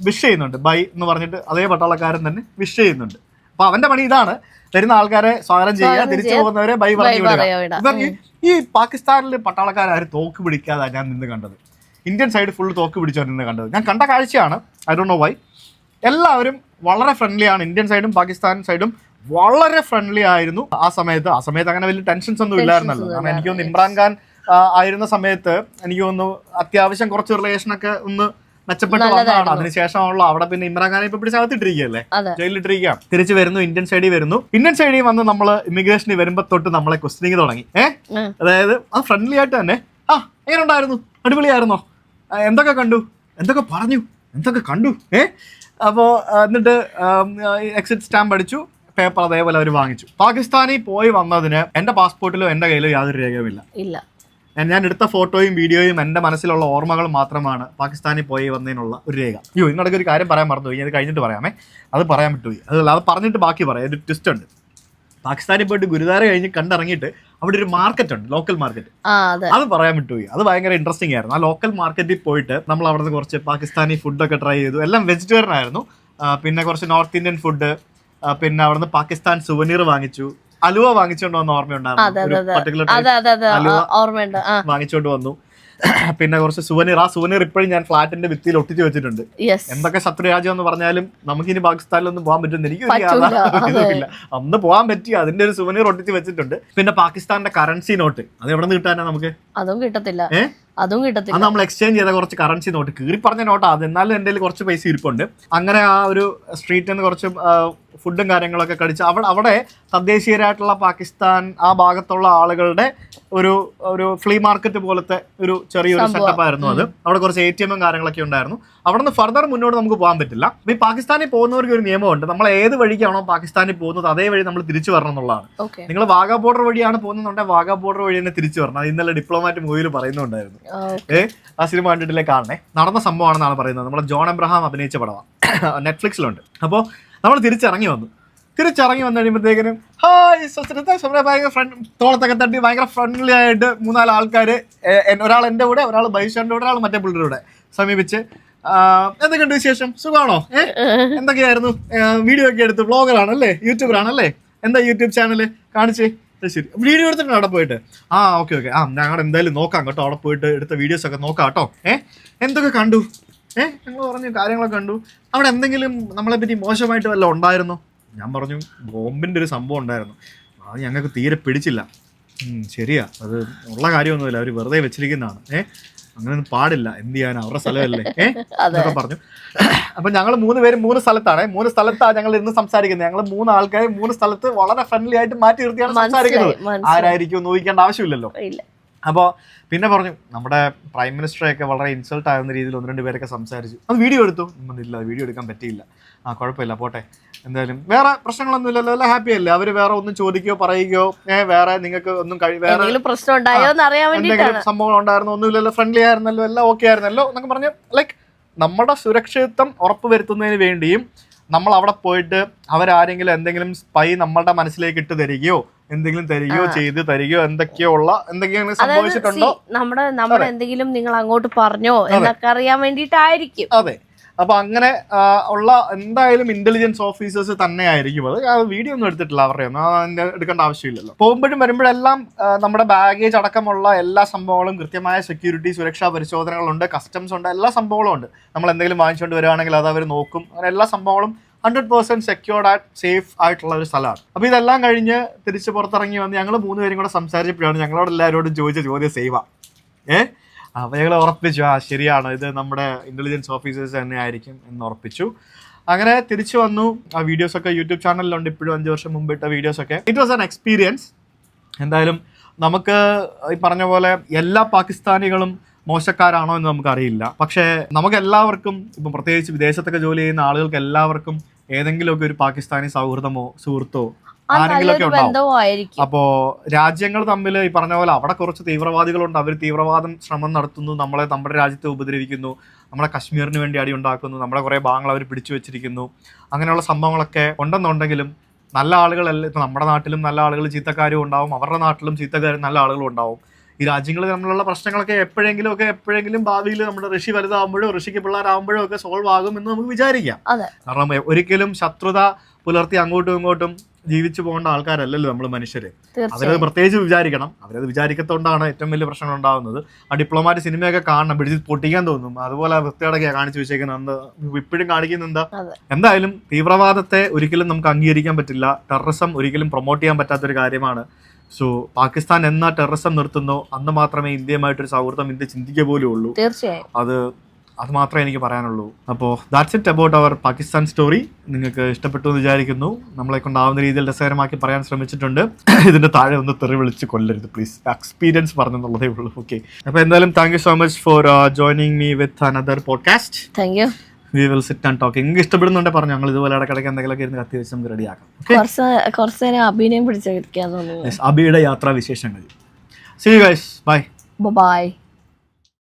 S4: വിഷ് ചെയ്യുന്നുണ്ട്. ബൈ എന്ന് പറഞ്ഞിട്ട് അതേ പട്ടാളക്കാരൻ തന്നെ വിഷ് ചെയ്യുന്നുണ്ട്. അപ്പോൾ അവൻ്റെ പണി ഇതാണ്, വരുന്ന ആൾക്കാരെ സ്വാഗതം ചെയ്യുക, തിരിച്ചു പോകുന്നവരെ ബൈ പറഞ്ഞു വിടുക. ഈ പാകിസ്ഥാനിൽ പട്ടാളക്കാരും തോക്ക് പിടിക്കാതെ ഞാൻ നിന്ന് കണ്ടത്. ഇന്ത്യൻ സൈഡ് ഫുൾ തോക്ക് പിടിച്ചാണ് നിന്ന് കണ്ടത്. ഞാൻ കണ്ട കാഴ്ചയാണ്. I don't know why. എല്ലാവരും വളരെ ഫ്രണ്ട്ലിയാണ്. ഇന്ത്യൻ സൈഡും പാകിസ്ഥാൻ സൈഡും വളരെ ഫ്രണ്ട്ലി ആയിരുന്നു ആ സമയത്ത്. അങ്ങനെ വലിയ ടെൻഷൻസ് ഒന്നും ഇല്ലായിരുന്നല്ലോ. കാരണം എനിക്ക് തോന്നുന്നു ഇമ്രാൻഖാൻ ആയിരുന്ന സമയത്ത് എനിക്ക് തോന്നുന്നു അത്യാവശ്യം കുറച്ച് റിലേഷനൊക്കെ ഒന്ന് മെച്ചപ്പെട്ട് വന്നതാണ്. അതിനുശേഷമുള്ള അവിടെ പിന്നെ ഇമ്രാൻഖാനെ ഇപ്പൊ പിടിച്ചകത്തിട്ടിരിക്കുകയല്ലേ, ജയിലിട്ടിരിക്കുക. തിരിച്ചു വരുന്നു, ഇന്ത്യൻ സൈഡിൽ വരുന്നു. ഇന്ത്യൻ സൈഡിൽ വന്ന് നമ്മൾ ഇമിഗ്രേഷനിൽ വരുമ്പോ തൊട്ട് നമ്മളെ ക്വസ്റ്റ്യനിങ് തുടങ്ങി. അതായത് ആ ഫ്രണ്ട്ലി ആയിട്ട് തന്നെ എങ്ങനെ ഉണ്ടായിരുന്നു, അടിപൊളിയായിരുന്നോ, എന്തൊക്കെ കണ്ടു, എന്തൊക്കെ പറഞ്ഞു, എന്തൊക്കെ കണ്ടു. അപ്പോൾ എന്നിട്ട് എക്സിറ്റ് സ്റ്റാമ്പ് അടിച്ചു, പേപ്പർ അതേപോലെ അവർ വാങ്ങിച്ചു. പാകിസ്ഥാനിൽ പോയി വന്നതിന് എൻ്റെ പാസ്പോർട്ടിലോ എൻ്റെ കയ്യിലോ യാതൊരു രേഖയുമില്ല. ഞാൻ എടുത്ത ഫോട്ടോയും വീഡിയോയും എൻ്റെ മനസ്സിലുള്ള ഓർമ്മകളും മാത്രമാണ് പാകിസ്ഥാനിൽ പോയി വന്നതിനുള്ള ഒരു രേഖ. ഇതിനിടയ്ക്ക് ഒരു കാര്യം പറയാൻ മറന്നുപോയി, അത് കഴിഞ്ഞിട്ട് പറയാമേ. അത് പറയാൻ വിട്ടുപോയി. അത് പറഞ്ഞിട്ട് ബാക്കി പറയാം. ഒരു ട്വിസ്റ്റ് ഉണ്ട്. പാകിസ്ഥാനിൽ പോയിട്ട് ഗുരുദ്വാര കഴിഞ്ഞ് കണ്ടിറങ്ങിയിട്ട് അവിടെ ഒരു മാർക്കറ്റ് ഉണ്ട്, ലോക്കൽ മാർക്കറ്റ്. അത് പറയാൻ വിട്ടുപോയി. അത് ഭയങ്കര ഇൻട്രസ്റ്റിംഗ് ആയിരുന്നു. ആ ലോക്കൽ മാർക്കറ്റിൽ പോയിട്ട് നമ്മൾ അവിടെ നിന്ന് കുറച്ച് പാകിസ്ഥാനി ഫുഡൊക്കെ ട്രൈ ചെയ്തു. എല്ലാം വെജിറ്റേറിയൻ ആയിരുന്നു. പിന്നെ കുറച്ച് നോർത്ത് ഇന്ത്യൻ ഫുഡ്, പിന്നെ അവിടുന്ന് പാകിസ്ഥാൻ സുവനീർ വാങ്ങിച്ചു. അലുവ വാങ്ങിച്ചോണ്ട് വന്ന ഓർമ്മയുണ്ടായിരുന്നു,
S5: ഓർമ്മയുണ്ട്.
S4: വാങ്ങിച്ചോണ്ട് വന്നു. പിന്നെ കുറച്ച് സുവനീർ, ആ സുവനീർ ഇപ്പോഴും ഞാൻ ഫ്ലാറ്റിന്റെ ഭിത്തിയിൽ ഒട്ടിച്ച് വെച്ചിട്ടുണ്ട്. എന്തൊക്കെ ശത്രുരാജ്യം എന്ന് പറഞ്ഞാലും നമുക്കിനി പാകിസ്ഥാനിലൊന്നും പോകാൻ പറ്റുമെന്ന് എനിക്കില്ല. അന്ന് പോകാൻ പറ്റി, അതിന്റെ ഒരു സുവനീർ ഒട്ടിച്ച് വെച്ചിട്ടുണ്ട്. പിന്നെ പാകിസ്ഥാന്റെ കറൻസി നോട്ട്, അത് എവിടെ നിന്ന് കിട്ടാനാ നമുക്ക്?
S5: അതും കിട്ടത്തില്ല.
S4: അത് നമ്മൾ എക്സ്ചേഞ്ച് ചെയ്ത കുറച്ച് കറൻസി നോട്ട്, കീറി പറഞ്ഞ നോട്ടാ അത്, എന്നാലും എൻ്റെ കയ്യിൽ കുറച്ച് പൈസ ഇരിപ്പുണ്ട്. അങ്ങനെ ആ ഒരു സ്ട്രീറ്റിൽ നിന്ന് കുറച്ച് ഫുഡും കാര്യങ്ങളൊക്കെ കഴിച്ച് അവിടെ തദ്ദേശീയരായിട്ടുള്ള പാകിസ്ഥാൻ ആ ഭാഗത്തുള്ള ആളുകളുടെ ഒരു ഫ്ലീ മാർക്കറ്റ് പോലത്തെ ഒരു ചെറിയൊരു സെറ്റപ്പ് ആയിരുന്നു അത്. അവിടെ കുറച്ച് ATM കാര്യങ്ങളൊക്കെ ഉണ്ടായിരുന്നു. അവിടെ നിന്ന് ഫർദർ മുന്നോട്ട് നമുക്ക് പോകാൻ പറ്റില്ല. ഈ പാകിസ്ഥാനിൽ പോകുന്നവർക്ക് ഒരു നിയമമുണ്ട്, നമ്മൾ ഏത് വഴിക്കാണോ പാകിസ്ഥാനിൽ പോകുന്നത് അതേ വഴി നമ്മൾ തിരിച്ചു വരണം എന്നുള്ളതാണ്. നിങ്ങൾ വാഗാ ബോർഡർ വഴിയാണ് പോകുന്നുണ്ടെങ്കിൽ വാഗാ ബോർഡർ വഴി തന്നെ തിരിച്ചു വരണം. അത് ഇന്നലെ ഡിപ്ലോമാറ്റ് മൂവിയിൽ പറയുന്നുണ്ടായിരുന്നു. ആ സിനിമ കണ്ടിട്ടില്ലേ, കാണണേ. നടന്ന സംഭവമാണെന്നാണ് പറയുന്നത്. നമ്മുടെ ജോൺ എബ്രഹാം അഭിനയിച്ച പടമാണ്, നെറ്റ്ഫ്ലിക്സിലുണ്ട്. അപ്പോൾ നമ്മൾ തിരിച്ചിറങ്ങി വന്നു കഴിയുമ്പോഴത്തേക്കിനും ഭയങ്കര തോളത്തൊക്കെ തട്ടി ഭയങ്കര ഫ്രണ്ട്ലി ആയിട്ട് 3-4 ആൾക്കാർ, ഒരാൾ എൻ്റെ കൂടെ, ഒരാൾ ബൈഷന്റെ കൂടെ, ഒരാൾ മറ്റേ പുള്ളിയുടെ കൂടെ സമീപിച്ച് എന്തൊക്കെയുണ്ട് വിശേഷം, സുഖമാണോ, എന്തൊക്കെയായിരുന്നു, വീഡിയോ ഒക്കെ എടുത്ത് വ്ളോഗറാണല്ലേ, യൂട്യൂബറാണല്ലേ, എന്താ യൂട്യൂബ് ചാനൽ കാണിച്ചേ, ശരി വീഡിയോ എടുത്തിട്ടുണ്ട് അവിടെ പോയിട്ട്, ഓക്കെ ഞങ്ങൾ എന്തായാലും നോക്കാം കേട്ടോ, അവിടെ പോയിട്ട് എടുത്ത വീഡിയോസ് ഒക്കെ നോക്കാം കേട്ടോ, എന്തൊക്കെ കണ്ടു, ഞങ്ങൾ പറഞ്ഞു കാര്യങ്ങളൊക്കെ കണ്ടു, അവിടെ എന്തെങ്കിലും നമ്മളെ പറ്റി മോശമായിട്ട് വല്ല ഉണ്ടായിരുന്നോ? ഞാൻ പറഞ്ഞു ബോംബിൻ്റെ ഒരു സംഭവം ഉണ്ടായിരുന്നു, അത് ഞങ്ങൾക്ക് തീരെ പിടിച്ചില്ല. ശരിയാ, അത് ഉള്ള കാര്യമൊന്നുമില്ല, അവർ വെറുതെ വെച്ചിരിക്കുന്നതാണ്, അങ്ങനെയൊന്നും പാടില്ല, എന്ത് ചെയ്യാൻ, അവരുടെ സ്ഥലമല്ലേ എന്നൊക്കെ പറഞ്ഞു. അപ്പം ഞങ്ങൾ 3 പേരും 3 സ്ഥലത്താണ്, 3 സ്ഥലത്താണ് ഞങ്ങൾ ഇരുന്ന് സംസാരിക്കുന്നത്. ഞങ്ങൾ 3 ആൾക്കാർ 3 സ്ഥലത്ത് വളരെ ഫ്രണ്ട്ലി ആയിട്ട് മാറ്റി നിർത്തിയാണ് സംസാരിക്കുന്നത്. ആരായിരിക്കും ഊഹിക്കേണ്ട ആവശ്യമില്ലല്ലോ. അപ്പോൾ പിന്നെ പറഞ്ഞു നമ്മുടെ പ്രൈം മിനിസ്റ്ററെയൊക്കെ വളരെ ഇൻസൾട്ട് ആകുന്ന രീതിയിൽ 1-2 പേരൊക്കെ സംസാരിച്ചു. അത് വീഡിയോ എടുത്തു, ഇല്ല വീഡിയോ എടുക്കാൻ പറ്റിയില്ല, കുഴപ്പമില്ല പോട്ടെ, എന്തായാലും വേറെ പ്രശ്നങ്ങളൊന്നും ഇല്ലല്ലോ, എല്ലാം ഹാപ്പി അല്ലേ, അവർ വേറെ ഒന്നും ചോദിക്കുകയോ പറയുകയോ വേറെ നിങ്ങൾക്ക് ഒന്നും വേറെ
S5: പ്രശ്നം
S4: എന്തെങ്കിലും സംഭവം ഉണ്ടായിരുന്നോ, ഒന്നുമില്ലല്ലോ, ഫ്രണ്ട്ലി ആയിരുന്നല്ലോ, എല്ലാം ഓക്കെ ആയിരുന്നല്ലോ എന്നൊക്കെ പറഞ്ഞ് ലൈക്ക് നമ്മുടെ സുരക്ഷിതത്വം ഉറപ്പുവരുത്തുന്നതിന് വേണ്ടിയും നമ്മൾ അവിടെ പോയിട്ട് അവരാരെങ്കിലും എന്തെങ്കിലും സ്പൈ നമ്മളുടെ മനസ്സിലേക്ക് ഇട്ട് തരികയോ എന്തെങ്കിലും തരികയോ എന്തൊക്കെയാണ് സംഭവിച്ചിട്ടുണ്ടോ,
S5: നമ്മുടെ എന്തെങ്കിലും നിങ്ങൾ അങ്ങോട്ട് പറഞ്ഞോ എന്നൊക്കെ അറിയാൻ വേണ്ടിയിട്ടായിരിക്കും.
S4: അതെ, അപ്പൊ അങ്ങനെ ഉള്ള എന്തായാലും ഇന്റലിജൻസ് ഓഫീസേഴ്സ് തന്നെ ആയിരിക്കും അത്. വീഡിയോ ഒന്നും എടുത്തിട്ടില്ല അവരുടെ ഒന്നും, അതിന്റെ എടുക്കേണ്ട ആവശ്യമില്ലല്ലോ. പോകുമ്പോഴും വരുമ്പോഴെല്ലാം നമ്മുടെ ബാഗേജ് അടക്കമുള്ള എല്ലാ സംഭവങ്ങളും കൃത്യമായ സെക്യൂരിറ്റി സുരക്ഷാ പരിശോധനകളുണ്ട്, കസ്റ്റംസ് ഉണ്ട്, എല്ലാ സംഭവങ്ങളും ഉണ്ട്. നമ്മൾ എന്തെങ്കിലും വാങ്ങിച്ചുകൊണ്ട് വരികയാണെങ്കിൽ അത് അവർ നോക്കും. അങ്ങനെ എല്ലാ സംഭവങ്ങളും 100% സെക്യൂർഡ് ആയിട്ട് സേഫ് ആയിട്ടുള്ള ഒരു സ്ഥലമാണ്. അപ്പോൾ ഇതെല്ലാം കഴിഞ്ഞ് തിരിച്ച് പുറത്തിറങ്ങി വന്ന് ഞങ്ങൾ 3 പേരും കൂടെ സംസാരിച്ചപ്പോഴാണ് ഞങ്ങളോട് എല്ലാവരോടും ചോദിച്ച ചോദ്യം സേവാ. അപ്പോൾ ഞങ്ങൾ ഉറപ്പിച്ചു, ശരിയാണ്, ഇത് നമ്മുടെ ഇന്റലിജൻസ് ഓഫീസേഴ്സ് തന്നെ ആയിരിക്കും എന്ന് ഉറപ്പിച്ചു. അങ്ങനെ തിരിച്ചു വന്നു. ആ വീഡിയോസൊക്കെ യൂട്യൂബ് ചാനലിലുണ്ട്, ഇപ്പോഴും 5 വർഷം മുമ്പ് ഇട്ട വീഡിയോസൊക്കെ. It was an experience. എന്തായാലും നമുക്ക് ഈ പറഞ്ഞ പോലെ എല്ലാ പാകിസ്ഥാനികളും മോശക്കാരാണോ എന്ന് നമുക്കറിയില്ല. പക്ഷേ നമുക്ക് എല്ലാവർക്കും, ഇപ്പം പ്രത്യേകിച്ച് വിദേശത്തൊക്കെ ജോലി ചെയ്യുന്ന ആളുകൾക്ക് എല്ലാവർക്കും ഏതെങ്കിലുമൊക്കെ ഒരു പാകിസ്ഥാനി സൗഹൃദമോ സുഹൃത്തോ ആരെങ്കിലുമൊക്കെ ഉണ്ടാവും. അപ്പോൾ രാജ്യങ്ങൾ തമ്മിൽ ഈ പറഞ്ഞ പോലെ അവിടെ കുറച്ച് തീവ്രവാദികളുണ്ട്, അവർ തീവ്രവാദം ശ്രമം നടത്തുന്നു, നമ്മുടെ രാജ്യത്തെ ഉപദ്രവിക്കുന്നു, നമ്മുടെ കശ്മീരിന് വേണ്ടി അടി ഉണ്ടാക്കുന്നു, നമ്മുടെ കുറേ ഭാഗങ്ങൾ അവർ പിടിച്ചു വെച്ചിരിക്കുന്നു. അങ്ങനെയുള്ള സംഭവങ്ങളൊക്കെ ഉണ്ടെന്നുണ്ടെങ്കിലും നല്ല ആളുകളല്ല, ഇപ്പം നമ്മുടെ നാട്ടിലും നല്ല ആളുകൾ ചീത്തക്കാരും ഉണ്ടാവും, അവരുടെ നാട്ടിലും ചീത്തക്കാരും നല്ല ആളുകളും ഉണ്ടാവും. ഈ രാജ്യങ്ങൾ തമ്മിലുള്ള പ്രശ്നങ്ങളൊക്കെ എപ്പോഴെങ്കിലും ഭാവിയിൽ നമ്മുടെ ഋഷി വലുതാകുമ്പോഴോ ഋഷിക്ക് പിള്ളേരാകുമ്പോഴോ ഒക്കെ സോൾവ് ആകും എന്ന് നമുക്ക് വിചാരിക്കാം. കാരണം ഒരിക്കലും ശത്രുത പുലർത്തി അങ്ങോട്ടും ഇങ്ങോട്ടും ജീവിച്ചു പോകേണ്ട ആൾക്കാരല്ലല്ലോ നമ്മൾ മനുഷ്യര്. അവരത് പ്രത്യേകിച്ച് വിചാരിക്കണം. അവരത് വിചാരിക്കത്തോണ്ടാണ് ഏറ്റവും വലിയ പ്രശ്നങ്ങൾ ഉണ്ടാകുന്നത്. ആ ഡിപ്ലോമാറ്റ് സിനിമയൊക്കെ കാണണം, പിടിച്ച് പൊട്ടിക്കാൻ തോന്നും. അതുപോലെ വൃത്തിയോടൊക്കെയാണ് കാണിച്ചു വെച്ചേക്കുന്നത്, ഇപ്പോഴും കാണിക്കുന്നെന്താ. എന്തായാലും തീവ്രവാദത്തെ ഒരിക്കലും നമുക്ക് അംഗീകരിക്കാൻ പറ്റില്ല. ടെററിസം ഒരിക്കലും പ്രൊമോട്ട് ചെയ്യാൻ പറ്റാത്തൊരു കാര്യമാണ്. സോ പാകിസ്ഥാൻ എന്നാ ടെററിസം നിർത്തുന്നോ അന്ന് മാത്രമേ ഇന്ത്യയുമായിട്ടൊരു സൗഹൃദം ഇന്ത്യ ചിന്തിക്കുക പോലും ഉള്ളൂ.
S5: തീർച്ചയായും
S4: അത് മാത്രമേ എനിക്ക് പറയാനുള്ളൂ. അപ്പോൾ that's it about our Pakistan story. നിങ്ങൾക്ക് ഇഷ്ടപ്പെട്ടു എന്ന് വിചാരിക്കുന്നു. നമ്മളെ കൊണ്ടാവുന്ന രീതിയിൽ രസകരമാക്കി പറയാൻ ശ്രമിച്ചിട്ടുണ്ട്. ഇതിന്റെ താഴെ ഒന്ന് തെറി വിളിച്ച് കൊല്ലരുത് പ്ലീസ്, എക്സ്പീരിയൻസ് പറഞ്ഞെന്നുള്ളതേ ഉള്ളൂ. ഓക്കെ, അപ്പോൾ എന്തായാലും thank you so much for joining me with another podcast.
S5: Thank you.
S4: We will sit and talk. നിങ്ങൾക്ക് ഇഷ്ടപ്പെടുന്നുണ്ടെ പറഞ്ഞു, ഞങ്ങൾ ഇതുപോലെ ഇടയ്ക്കിടയ്ക്ക് എന്തെങ്കിലുമൊക്കെ ഇരുന്ന് കത്തി വെച്ച് നമുക്ക് റെഡിയാക്കാം.
S5: കുറച്ച് നേരം അഭിനയം പിടിച്ചെടുക്കാൻ തോന്നുന്നു.
S4: അബിയുടെ യാത്രാ വിശേഷങ്ങൾ. See you guys. Bye.
S5: Bye.